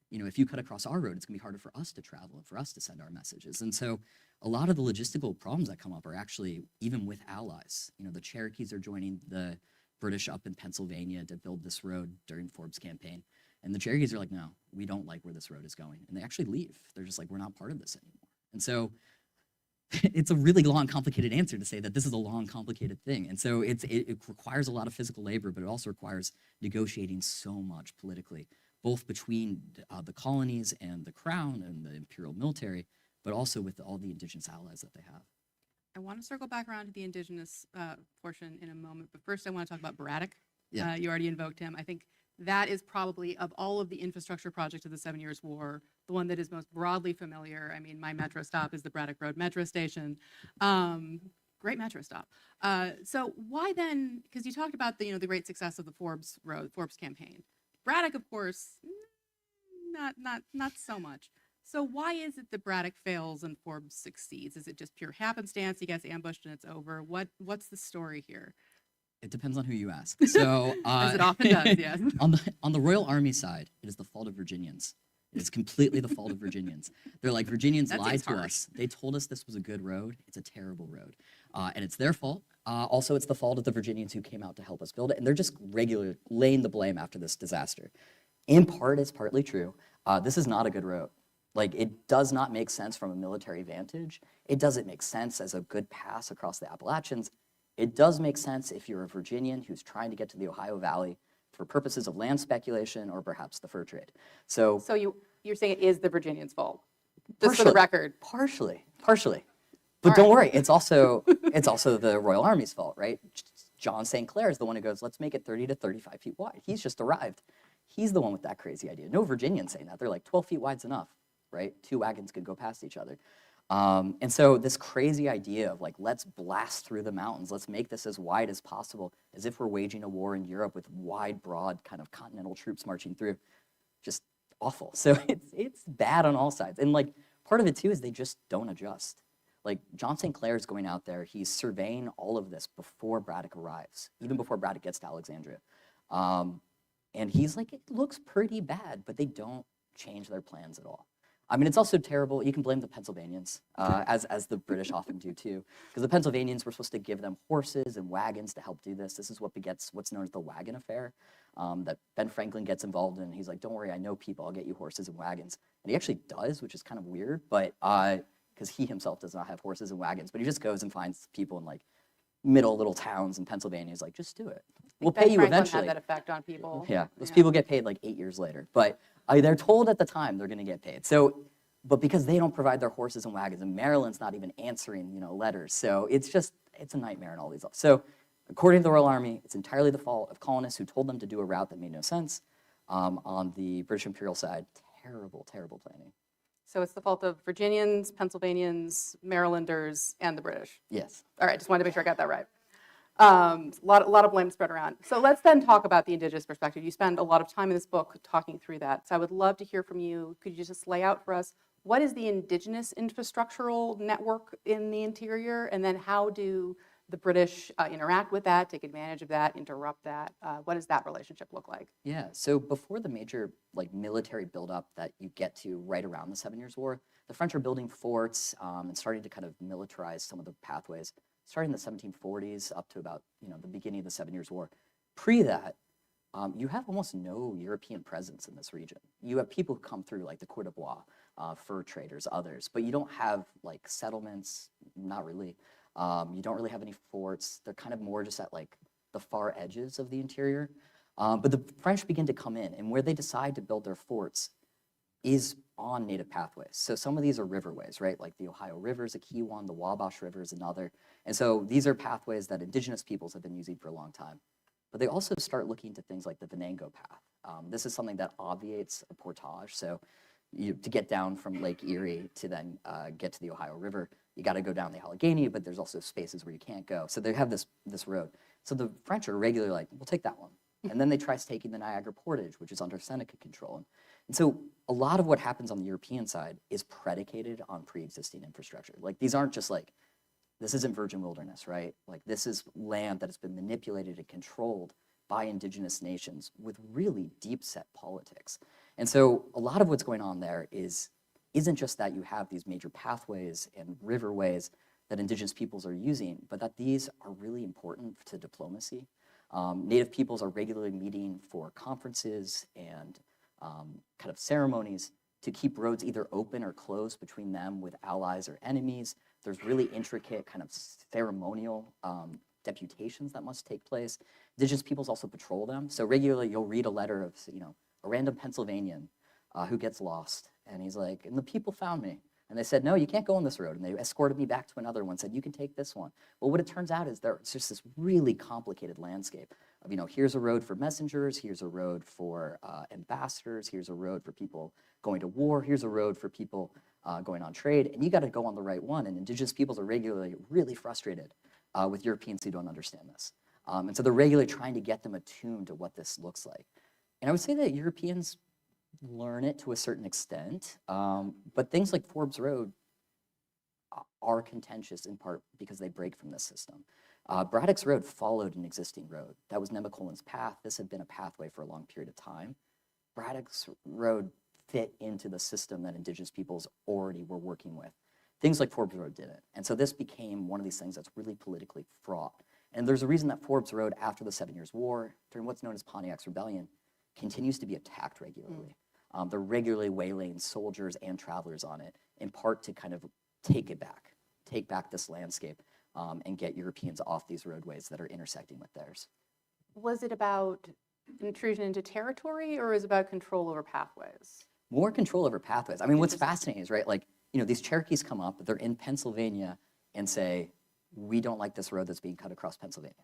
If you cut across our road, it's gonna be harder for us to travel and for us to send our messages. And so a lot of the logistical problems that come up are actually even with allies. The Cherokees are joining the British up in Pennsylvania to build this road during Forbes' campaign. And the Cherokees are like, no, we don't like where this road is going. And they actually leave. They're just like, we're not part of this anymore. And so it's a really long, complicated answer to say that this is a long, complicated thing. And so it requires a lot of physical labor, but it also requires negotiating so much politically, both between the colonies and the crown and the imperial military, but also with all the indigenous allies that they have. I want to circle back around to the indigenous portion in a moment, but first I want to talk about Braddock. Yeah. You already invoked him. I think that is probably, of all of the infrastructure projects of the 7 Years' War, the one that is most broadly familiar. I mean, my metro stop is the Braddock Road Metro Station. Great metro stop. So why then, because you talked about the, the great success of the Forbes Road, Forbes campaign. Braddock, of course, not so much. So why is it that Braddock fails and Forbes succeeds? Is it just pure happenstance? He gets ambushed and it's over. What's the story here? It depends on who you ask. So, As it often does, yes. on the Royal Army side, it is the fault of Virginians. It is completely the fault of Virginians. They're like, Virginians That lied seems to harsh. us. They told us this was a good road. It's a terrible road. And it's their fault. Also, it's the fault of the Virginians who came out to help us build it. And they're just regularly laying the blame after this disaster. In part, it's partly true. This is not a good road. Like, it does not make sense from a military vantage. It doesn't make sense as a good pass across the Appalachians. It does make sense if you're a Virginian who's trying to get to the Ohio Valley for purposes of land speculation or perhaps the fur trade. So You're saying it is the Virginians' fault, just for the record. Partially. But don't worry, it's also the Royal Army's fault, right? John St. Clair is the one who goes, let's make it 30 to 35 feet wide. He's just arrived. He's the one with that crazy idea. No Virginians saying that. They're like, 12 feet wide's enough, right? 2 wagons could go past each other. And so this crazy idea of like, let's blast through the mountains, let's make this as wide as possible, as if we're waging a war in Europe with wide, broad kind of continental troops marching through, just awful. So it's bad on all sides. And like, part of it too is they just don't adjust. Like, John St. Clair is going out there, he's surveying all of this before Braddock arrives, even before Braddock gets to Alexandria. And he's like, it looks pretty bad, but they don't change their plans at all. I mean, it's also terrible. You can blame the Pennsylvanians, as the British often do too, because the Pennsylvanians were supposed to give them horses and wagons to help do this. This is what begets what's known as the wagon affair, that Ben Franklin gets involved in. He's like, don't worry, I know people. I'll get you horses and wagons. And he actually does, which is kind of weird, but because he himself does not have horses and wagons, but he just goes and finds people in like middle little towns in Pennsylvania. He's like, just do it. We'll pay you eventually. Had that effect on people. Yeah, those people get paid like 8 years later, but they're told at the time they're going to get paid. So, but because they don't provide their horses and wagons, and Maryland's not even answering, letters. So it's a nightmare and all these. So, according to the Royal Army, it's entirely the fault of colonists who told them to do a route that made no sense. On the British imperial side, terrible, terrible planning. So it's the fault of Virginians, Pennsylvanians, Marylanders, and the British. Yes. All right, just wanted to make sure I got that right. A lot of blame spread around. So let's then talk about the indigenous perspective. You spend a lot of time in this book talking through that. So I would love to hear from you. Could you just lay out for us what is the indigenous infrastructural network in the interior, and then how do the British interact with that, take advantage of that, interrupt that? What does that relationship look like? Yeah, so before the major military buildup that you get to right around the 7 Years' War, the French are building forts and starting to kind of militarize some of the pathways, starting in the 1740s up to about the beginning of the 7 Years' War. Pre that, you have almost no European presence in this region. You have people who come through like the Cour de Bois, fur traders, others, but you don't have like settlements, not really. You don't really have any forts. They're kind of more just at like the far edges of the interior. But the French begin to come in, and where they decide to build their forts is on native pathways. So some of these are riverways, right? Like the Ohio River is a key one, the Wabash River is another. And so these are pathways that indigenous peoples have been using for a long time. But they also start looking to things like the Venango Path. This is something that obviates a portage. So to get down from Lake Erie to then get to the Ohio River, you got to go down the Allegheny, but there's also spaces where you can't go. So they have this road. So the French are regularly like, we'll take that one. And then they try taking the Niagara Portage, which is under Seneca control. And so a lot of what happens on the European side is predicated on pre-existing infrastructure. Like, these aren't just like, this isn't virgin wilderness, right? Like, this is land that has been manipulated and controlled by indigenous nations with really deep set politics. And so a lot of what's going on there isn't just that you have these major pathways and riverways that indigenous peoples are using, but that these are really important to diplomacy. Native peoples are regularly meeting for conferences and kind of ceremonies to keep roads either open or closed between them with allies or enemies. There's really intricate kind of ceremonial deputations that must take place. Indigenous peoples also patrol them. So regularly you'll read a letter of a random Pennsylvanian who gets lost. And he's like, and the people found me. And they said, no, you can't go on this road. And they escorted me back to another one, said, you can take this one. Well, what it turns out is there's just this really complicated landscape of, here's a road for messengers, here's a road for ambassadors, here's a road for people going to war, here's a road for people going on trade, and you got to go on the right one. And indigenous peoples are regularly really frustrated with Europeans who don't understand this. And so they're regularly trying to get them attuned to what this looks like. And I would say that Europeans learn it to a certain extent, but things like Forbes Road are contentious in part because they break from this system. Braddock's Road followed an existing road. That was Nemacolin's path. This had been a pathway for a long period of time. Braddock's Road fit into the system that indigenous peoples already were working with. Things like Forbes Road didn't. And so this became one of these things that's really politically fraught. And there's a reason that Forbes Road, after the 7 Years' War, during what's known as Pontiac's Rebellion, continues to be attacked regularly. They're regularly waylaying soldiers and travelers on it, in part to kind of take back this landscape and get Europeans off these roadways that are intersecting with theirs. Was it about intrusion into territory, or is it about control over pathways? More control over pathways. I mean, what's fascinating is, right, like, you know, these Cherokees come up, they're in Pennsylvania and say, we don't like this road that's being cut across Pennsylvania.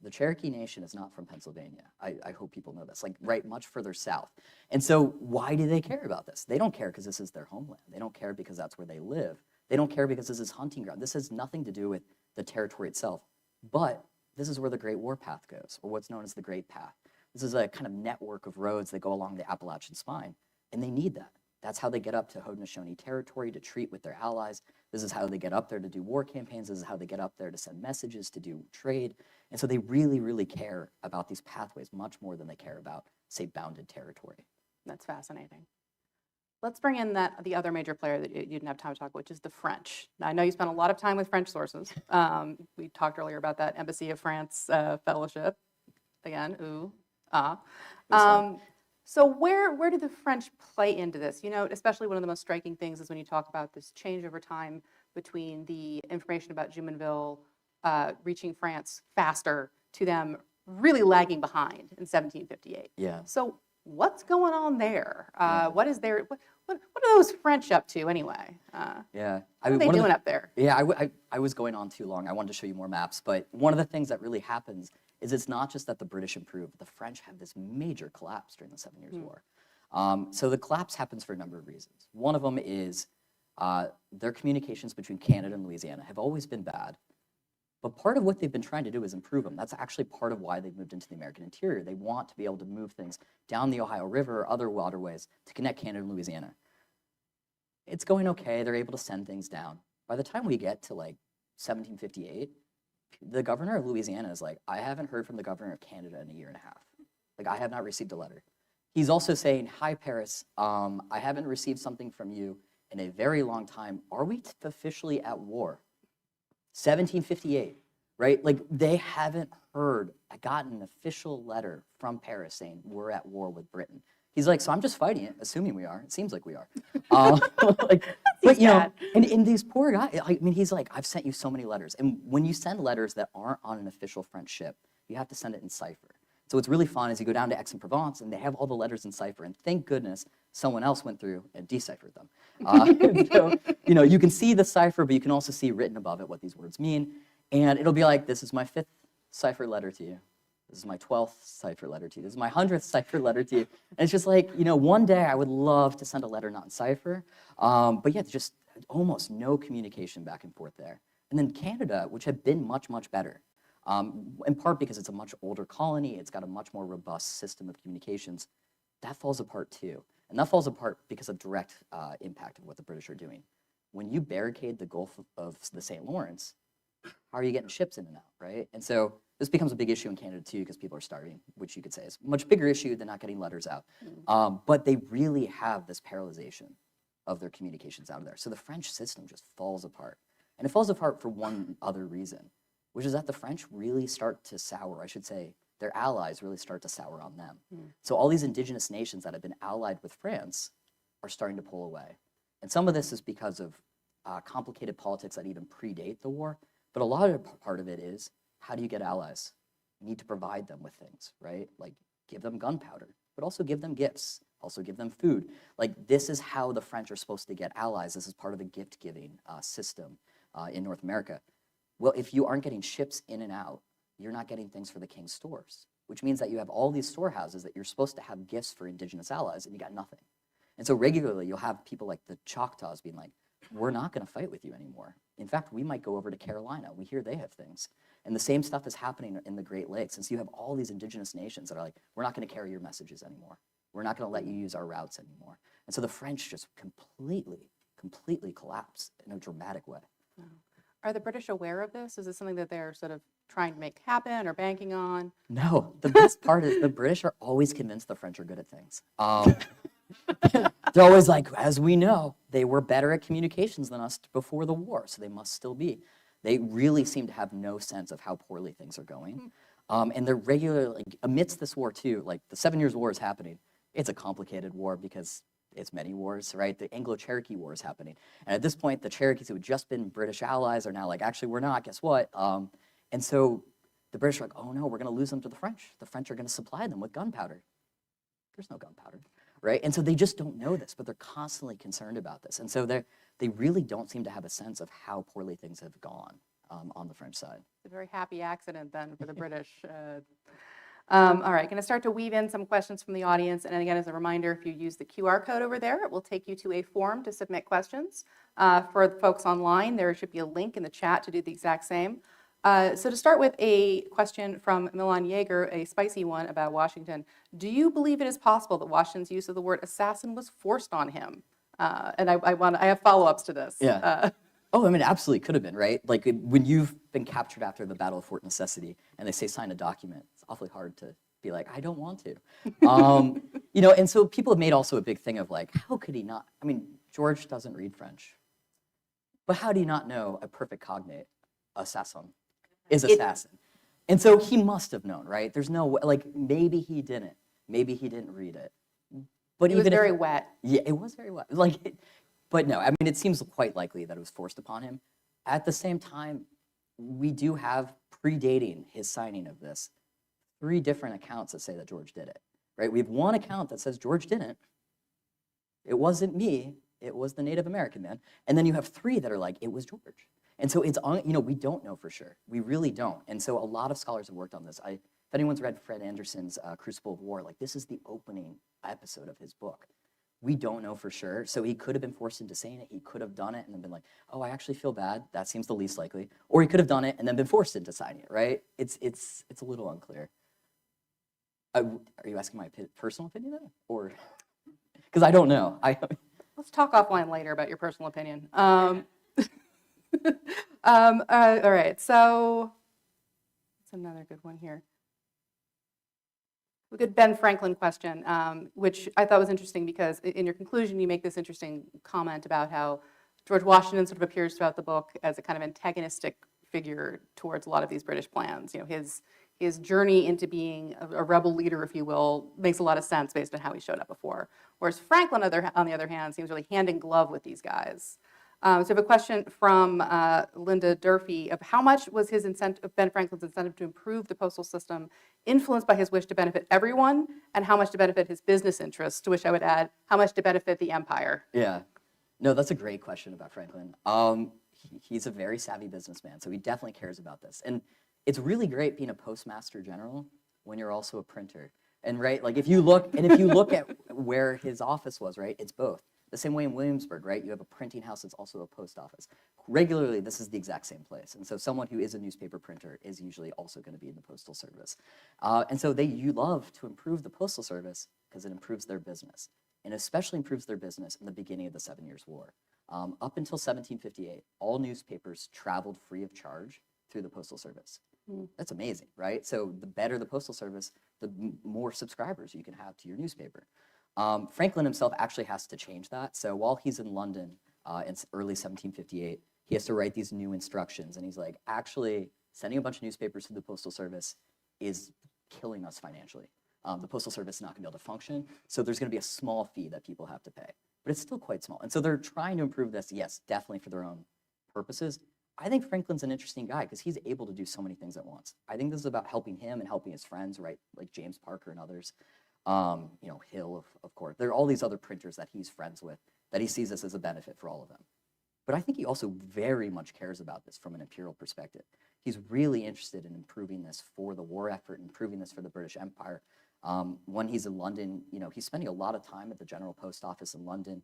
The Cherokee Nation is not from Pennsylvania. I hope people know this, like right much further south. And so why do they care about this? They don't care because this is their homeland. They don't care because that's where they live. They don't care because this is hunting ground. This has nothing to do with the territory itself. But this is where the Great War Path goes, or what's known as the Great Path. This is a kind of network of roads that go along the Appalachian Spine, and they need that. That's how they get up to Haudenosaunee territory to treat with their allies. This is how they get up there to do war campaigns. This is how they get up there to send messages, to do trade. And so they really, really care about these pathways much more than they care about, say, bounded territory. That's fascinating. Let's bring in the other major player that you didn't have time to talk about, which is the French. Now, I know you spent a lot of time with French sources. We talked earlier about that Embassy of France fellowship. Again, ooh, ah. So where do the French play into this? You know, especially one of the most striking things is when you talk about this change over time between the information about Jumonville reaching France faster to them really lagging behind in 1758. Yeah. So what's going on there? What are those French up to anyway? Yeah. What are they doing up there? Yeah, I was going on too long. I wanted to show you more maps, but one of the things that really happens is it's not just that the British improved. The French have this major collapse during the 7 Years' War. So the collapse happens for a number of reasons. One of them is their communications between Canada and Louisiana have always been bad. But part of what they've been trying to do is improve them. That's actually part of why they've moved into the American interior. They want to be able to move things down the Ohio River or other waterways to connect Canada and Louisiana. It's going okay. They're able to send things down. By the time we get to like 1758, the governor of Louisiana is like, I haven't heard from the governor of Canada in a year and a half. Like, I have not received a letter. He's also saying, hi, Paris, I haven't received something from you in a very long time. Are we officially at war? 1758, right? Like, they haven't gotten an official letter from Paris saying we're at war with Britain. He's like, so I'm just fighting it, assuming we are. It seems like we are. But you know, and these poor guys, I mean, he's like, I've sent you so many letters. And when you send letters that aren't on an official French ship, you have to send it in cipher. So what's really fun is you go down to Aix-en-Provence and they have all the letters in cipher. And thank goodness someone else went through and deciphered them. So, you know, you can see the cipher, but you can also see written above it what these words mean. And it'll be like, this is my 5th cipher letter to you. This is my 12th cipher letter to you. This is my 100th cipher letter to you. And it's just like, you know, one day I would love to send a letter not in cipher. But yeah, just almost no communication back and forth there. And then Canada, which had been much, much better, in part because it's a much older colony, it's got a much more robust system of communications, that falls apart too. And that falls apart because of direct impact of what the British are doing. When you barricade the Gulf of the St. Lawrence, how are you getting ships in and out, right? And so this becomes a big issue in Canada too because people are starving, which you could say is a much bigger issue than not getting letters out. But they really have this paralyzation of their communications out of there. So the French system just falls apart. And it falls apart for one other reason, which is that the French really start to sour, I should say, their allies really start to sour on them. So all these indigenous nations that have been allied with France are starting to pull away. And some of this is because of complicated politics that even predate the war. But a lot of part of it is, how do you get allies? You need to provide them with things, right? Like, give them gunpowder, but also give them gifts, also give them food. Like, this is how the French are supposed to get allies. This is part of the gift-giving system in North America. Well, if you aren't getting ships in and out, you're not getting things for the king's stores, which means that you have all these storehouses that you're supposed to have gifts for indigenous allies, and you got nothing. And so regularly you'll have people like the Choctaws being like, we're not going to fight with you anymore. In fact, we might go over to Carolina. We hear they have things. And the same stuff is happening in the Great Lakes. And so you have all these indigenous nations that are like, we're not going to carry your messages anymore. We're not going to let you use our routes anymore. And so the French just completely collapse in a dramatic way. Are the British aware of this? Is this something that they're sort of trying to make happen or banking on? No, the best part is the British are always convinced the French are good at things. They're always like, as we know, they were better at communications than us before the war, so they must still be. They really seem to have no sense of how poorly things are going. And they're regularly, amidst this war too, like the 7 Years' War is happening. It's a complicated war because it's many wars, right? The Anglo-Cherokee War is happening. And at this point, the Cherokees who had just been British allies are now like, actually, we're not, guess what? And so the British are like, oh no, we're gonna lose them to the French. The French are gonna supply them with gunpowder. There's no gunpowder, right? And so they just don't know this, but they're constantly concerned about this. And so they really don't seem to have a sense of how poorly things have gone on the French side. It's a very happy accident then for the British. All right, going to start to weave in some questions from the audience. And again, as a reminder, if you use the QR code over there, it will take you to a form to submit questions. For the folks online, there should be a link in the chat to do the exact same. So to start with a question from Milan Yeager, a spicy one about Washington. Do you believe it is possible that Washington's use of the word assassin was forced on him? And I have follow-ups to this. Yeah. Oh, I mean, it absolutely could have been, right? Like when you've been captured after the Battle of Fort Necessity and they say sign a document, it's awfully hard to be like, I don't want to. You know, and so people have made also a big thing of like, how could he not? I mean, George doesn't read French. But how do you not know a perfect cognate, assassin, is assassin? And so he must have known, right? There's no way, like maybe he didn't. Maybe he didn't read it. But It was very wet. Yeah, it was very wet. Like, but no, I mean, it seems quite likely that it was forced upon him. At the same time, we do have predating his signing of this 3 different accounts that say that George did it, right? We have one account that says George didn't. It wasn't me. It was the Native American man. And then you have 3 that are like, it was George. And so it's, you know, we don't know for sure. We really don't. And so a lot of scholars have worked on this. If anyone's read Fred Anderson's Crucible of War, like this is the opening episode of his book. We don't know for sure. So he could have been forced into saying it. He could have done it and then been like, oh, I actually feel bad. That seems the least likely. Or he could have done it and then been forced into signing it, right? It's a little unclear. Are you asking my personal opinion then? Or, because I don't know. Let's talk offline later about your personal opinion. All right, so that's another good one here. A good Ben Franklin question, which I thought was interesting because in your conclusion, you make this interesting comment about how George Washington sort of appears throughout the book as a kind of antagonistic figure towards a lot of these British plans. You know, his journey into being a rebel leader, if you will, makes a lot of sense based on how he showed up before. Whereas Franklin, on the other hand, seems really hand in glove with these guys. So I have a question from Linda Durfee of how much was Ben Franklin's incentive to improve the postal system influenced by his wish to benefit everyone, and how much to benefit his business interests, to which I would add, how much to benefit the empire? Yeah. No, that's a great question about Franklin. He's a very savvy businessman, so he definitely cares about this. And it's really great being a postmaster general when you're also a printer. And right, like if you look at where his office was, right, it's both. The same way in Williamsburg, right? You have a printing house that's also a post office. Regularly, this is the exact same place. And so someone who is a newspaper printer is usually also going to be in the postal service. And so you love to improve the postal service because it improves their business. And especially improves their business in the beginning of the 7 Years' War. Up until 1758, all newspapers traveled free of charge through the postal service. That's amazing, right? So the better the postal service, the more subscribers you can have to your newspaper. Franklin himself actually has to change that. So while he's in London in early 1758, he has to write these new instructions. And he's like, actually, sending a bunch of newspapers to the postal service is killing us financially. The postal service is not going to be able to function. So there's going to be a small fee that people have to pay. But it's still quite small. And so they're trying to improve this, yes, definitely for their own purposes. I think Franklin's an interesting guy because he's able to do so many things at once. I think this is about helping him and helping his friends, right? Like James Parker and others. You know, Hill, of course. There are all these other printers that he's friends with that he sees this as a benefit for all of them. But I think he also very much cares about this from an imperial perspective. He's really interested in improving this for the war effort, improving this for the British Empire. When he's in London, he's spending a lot of time at the General Post Office in London,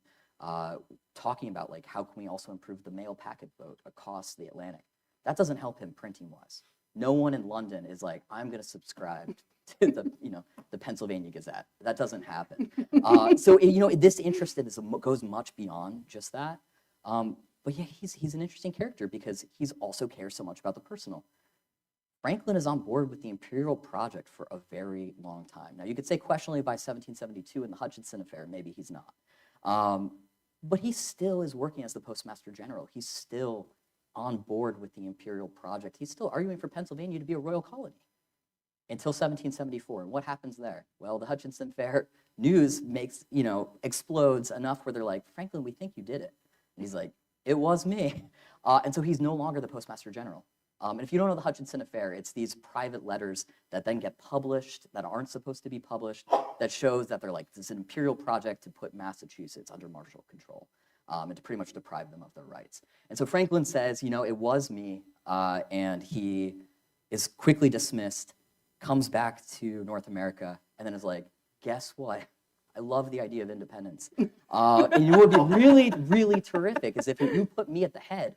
talking about like how can we also improve the mail packet boat across the Atlantic. That doesn't help him printing wise. No one in London is like, I'm going to subscribe to the Pennsylvania Gazette. That doesn't happen. So this interest goes much beyond just that. But yeah, he's an interesting character because he's also cares so much about the personal. Franklin is on board with the imperial project for a very long time. Now, you could say questionably by 1772 in the Hutchinson affair, maybe he's not. But he still is working as the Postmaster General. He's still on board with the imperial project. He's still arguing for Pennsylvania to be a royal colony until 1774. And what happens there? Well, the Hutchinson affair news explodes enough where they're like, Franklin, we think you did it. And he's like, it was me. And so he's no longer the Postmaster General. And if you don't know the Hutchinson affair, it's these private letters that then get published that aren't supposed to be published that shows that they're like, this is an imperial project to put Massachusetts under martial control and to pretty much deprive them of their rights. And so Franklin says, it was me, and he is quickly dismissed, comes back to North America, and then is like, guess what? I love the idea of independence. And what would be really, really terrific is if you put me at the head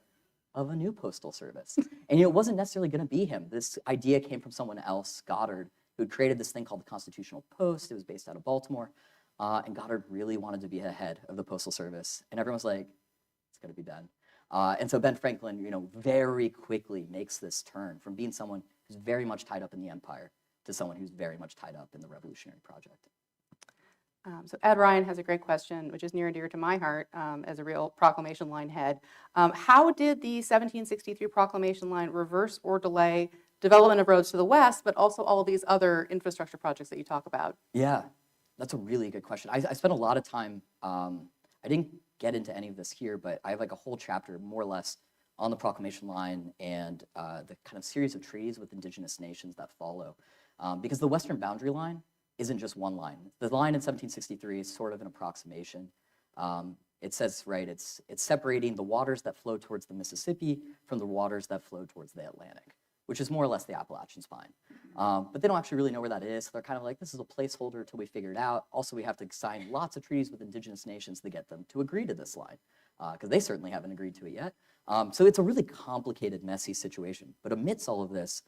of a new postal service. And it wasn't necessarily going to be him. This idea came from someone else, Goddard, who had created this thing called the Constitutional Post. It was based out of Baltimore. And Goddard really wanted to be the head of the postal service. And everyone was like, it's going to be Ben. And so Ben Franklin, very quickly makes this turn from being someone who's very much tied up in the empire to someone who's very much tied up in the revolutionary project. So Ed Ryan has a great question, which is near and dear to my heart as a real proclamation line head. How did the 1763 proclamation line reverse or delay development of roads to the west, but also all of these other infrastructure projects that you talk about? Yeah, that's a really good question. I spent a lot of time, I didn't get into any of this here, but I have like a whole chapter more or less on the proclamation line and the kind of series of treaties with indigenous nations that follow. Because the western boundary line isn't just one line. The line in 1763 is sort of an approximation. It says, right, it's separating the waters that flow towards the Mississippi from the waters that flow towards the Atlantic, which is more or less the Appalachian spine. But they don't actually really know where that is. So they're kind of like, this is a placeholder until we figure it out. Also, we have to sign lots of treaties with indigenous nations to get them to agree to this line, because they certainly haven't agreed to it yet. So it's a really complicated, messy situation. But amidst all of this,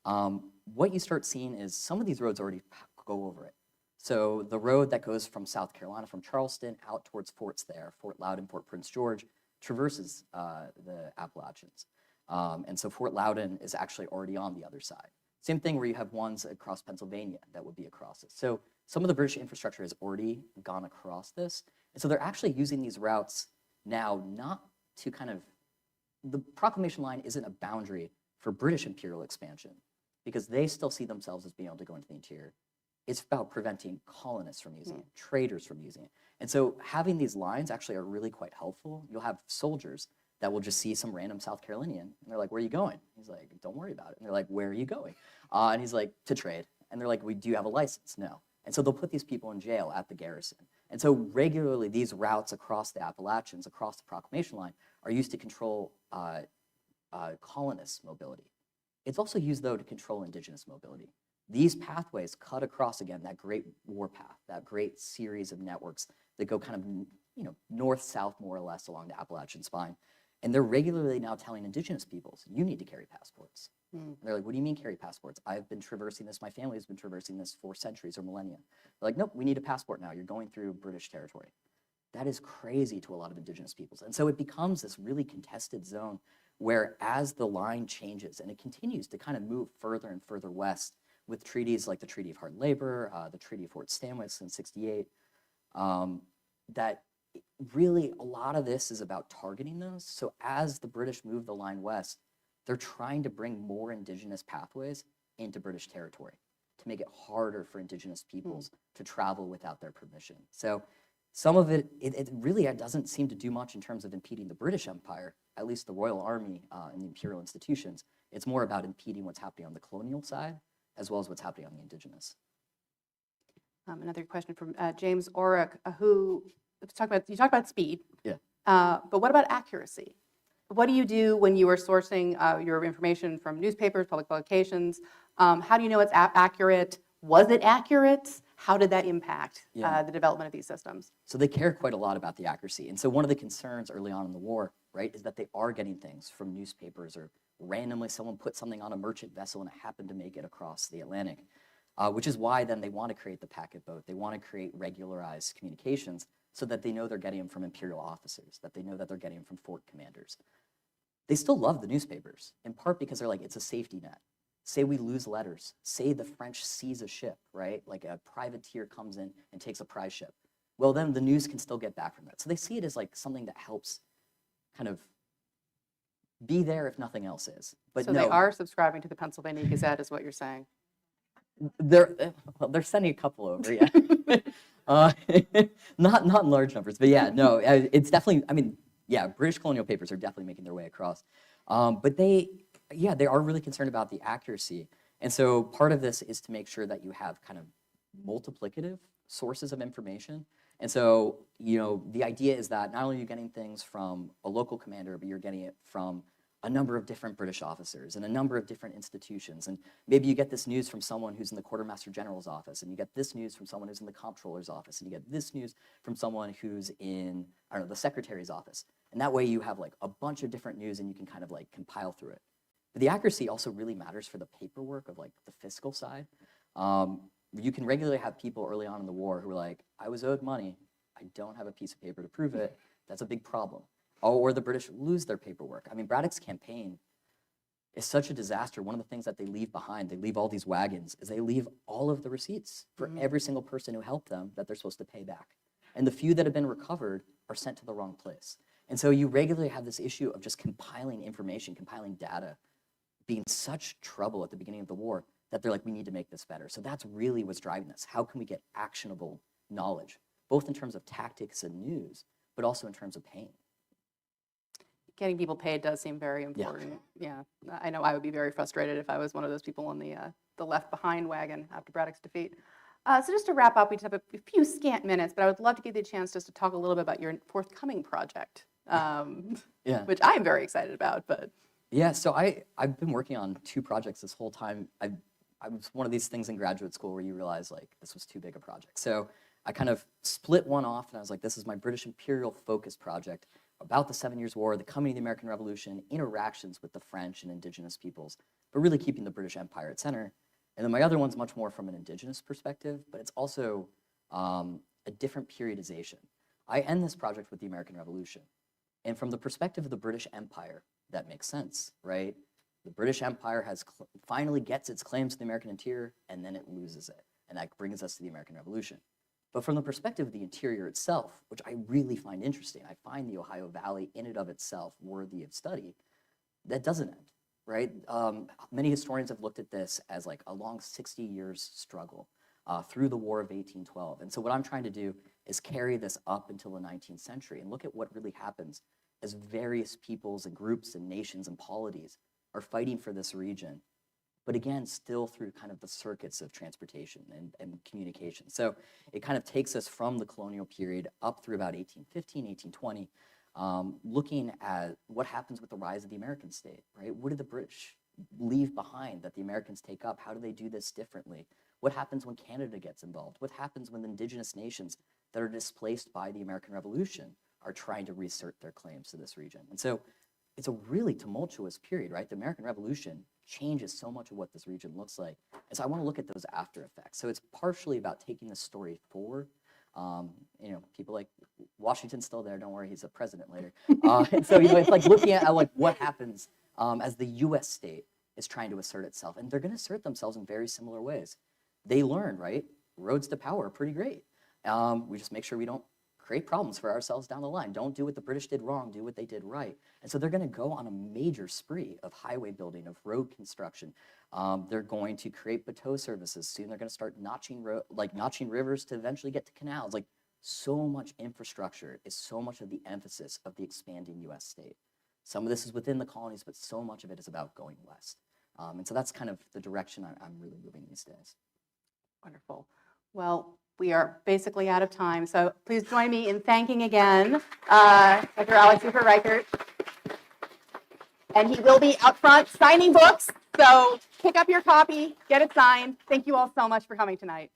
what you start seeing is some of these roads already go over it. So the road that goes from South Carolina, from Charleston, out towards forts there, Fort Loudon, Fort Prince George, traverses the Appalachians. And so Fort Loudon is actually already on the other side. Same thing where you have ones across Pennsylvania that would be across it. So some of the British infrastructure has already gone across this. And so they're actually using these routes now not to kind of, the proclamation line isn't a boundary for British imperial expansion because they still see themselves as being able to go into the interior. It's about preventing colonists from using it, traders from using it. And so having these lines actually are really quite helpful. You'll have soldiers that will just see some random South Carolinian, and they're like, where are you going? He's like, don't worry about it. And they're like, where are you going? And he's like, to trade. And they're like, do you have a license? No. And so they'll put these people in jail at the garrison. And so regularly these routes across the Appalachians, across the proclamation line, are used to control colonist mobility. It's also used, though, to control indigenous mobility. These pathways cut across, again, that great warpath, that great series of networks that go kind of north-south, more or less, along the Appalachian spine. And they're regularly now telling indigenous peoples, you need to carry passports. And they're like, what do you mean carry passports? I've been traversing this, my family has been traversing this for centuries or millennia. They're like, nope, we need a passport now. You're going through British territory. That is crazy to a lot of indigenous peoples. And so it becomes this really contested zone where as the line changes, and it continues to kind of move further and further west with treaties like the Treaty of Hard Labor, the Treaty of Fort Stanwix in '68, that really a lot of this is about targeting those. So as the British move the line west, they're trying to bring more indigenous pathways into British territory to make it harder for indigenous peoples to travel without their permission. So some of it really doesn't seem to do much in terms of impeding the British Empire, at least the Royal Army and the imperial institutions. It's more about impeding what's happening on the colonial side, as well as what's happening on the indigenous. Another question from James Orrick, who you talked about speed. Yeah. But what about accuracy? What do you do when you are sourcing your information from newspapers, public publications? How do you know it's accurate? Was it accurate? How did that impact Yeah. the development of these systems? So they care quite a lot about the accuracy. And so one of the concerns early on in the war, right, is that they are getting things from newspapers or randomly someone put something on a merchant vessel and it happened to make it across the Atlantic, which is why then they want to create the packet boat. They want to create regularized communications so that they know they're getting them from imperial officers, that they know that they're getting them from fort commanders. They still love the newspapers, in part because they're like, it's a safety net. Say we lose letters. Say the French seize a ship, right? Like a privateer comes in and takes a prize ship. Well, then the news can still get back from that. So they see it as like something that helps kind of be there if nothing else is. But So no, they are subscribing to the Pennsylvania Gazette, is what you're saying. they're sending a couple over, yeah. uh, not in large numbers, but yeah, no, it's definitely. I mean, yeah, British colonial papers are definitely making their way across, but they are really concerned about the accuracy, and so part of this is to make sure that you have kind of multiplicative sources of information. And so, the idea is that not only are you getting things from a local commander, but you're getting it from a number of different British officers and a number of different institutions. And maybe you get this news from someone who's in the Quartermaster General's office, and you get this news from someone who's in the Comptroller's office, and you get this news from someone who's in, I don't know, the Secretary's office. And that way you have like a bunch of different news and you can kind of like compile through it. But the accuracy also really matters for the paperwork of like the fiscal side. You can regularly have people early on in the war who are like, I was owed money, I don't have a piece of paper to prove it. That's a big problem. Or the British lose their paperwork. I mean, Braddock's campaign is such a disaster. One of the things that they leave behind, they leave all these wagons, is they leave all of the receipts for every single person who helped them that they're supposed to pay back. And the few that have been recovered are sent to the wrong place. And so you regularly have this issue of just compiling information, compiling data, being such trouble at the beginning of the war that they're like, we need to make this better. So that's really what's driving this. How can we get actionable knowledge, both in terms of tactics and news, but also in terms of pain? Getting people paid does seem very important. Yeah. I know I would be very frustrated if I was one of those people on the left behind wagon after Braddock's defeat. So just to wrap up, we just have a few scant minutes, but I would love to give you a chance just to talk a little bit about your forthcoming project, which I'm very excited about. But yeah, so I've been working on 2 projects this whole time. I was one of these things in graduate school where you realize like this was too big a project. So I kind of split one off and I was like, this is my British imperial focus project about the 7 Years' War, the coming of the American Revolution, interactions with the French and indigenous peoples, but really keeping the British Empire at center. And then my other one's much more from an indigenous perspective, but it's also a different periodization. I end this project with the American Revolution. And from the perspective of the British Empire, that makes sense, right? The British Empire finally gets its claims to the American interior, and then it loses it. And that brings us to the American Revolution. But from the perspective of the interior itself, which I really find interesting, I find the Ohio Valley in and of itself worthy of study, that doesn't end, right? Many historians have looked at this as like a long 60 years struggle through the War of 1812. And so what I'm trying to do is carry this up until the 19th century and look at what really happens as various peoples and groups and nations and polities are fighting for this region, but again, still through kind of the circuits of transportation and communication. So it kind of takes us from the colonial period up through about 1815, 1820, looking at what happens with the rise of the American state, right? What did the British leave behind that the Americans take up? How do they do this differently? What happens when Canada gets involved? What happens when the indigenous nations that are displaced by the American Revolution are trying to reassert their claims to this region? And so it's a really tumultuous period, right? The American Revolution changes so much of what this region looks like. And so I want to look at those after effects. So it's partially about taking the story forward. People like Washington's still there. Don't worry, he's a president later. And so, it's like looking at like what happens as the U.S. state is trying to assert itself. And they're going to assert themselves in very similar ways. They learn, right? Roads to power are pretty great. We just make sure we don't create problems for ourselves down the line. Don't do what the British did wrong, do what they did right. And so they're going to go on a major spree of highway building, of road construction. They're going to create bateau services. Soon they're going to start notching rivers to eventually get to canals. Like, so much infrastructure is so much of the emphasis of the expanding U.S. state. Some of this is within the colonies, but so much of it is about going west. And so that's kind of the direction I'm really moving these days. wonderful. Well, we are basically out of time, so please join me in thanking again Dr. Alec Zuercher Reichardt. And he will be out front signing books So pick up your copy, get it signed. Thank you all so much for coming tonight.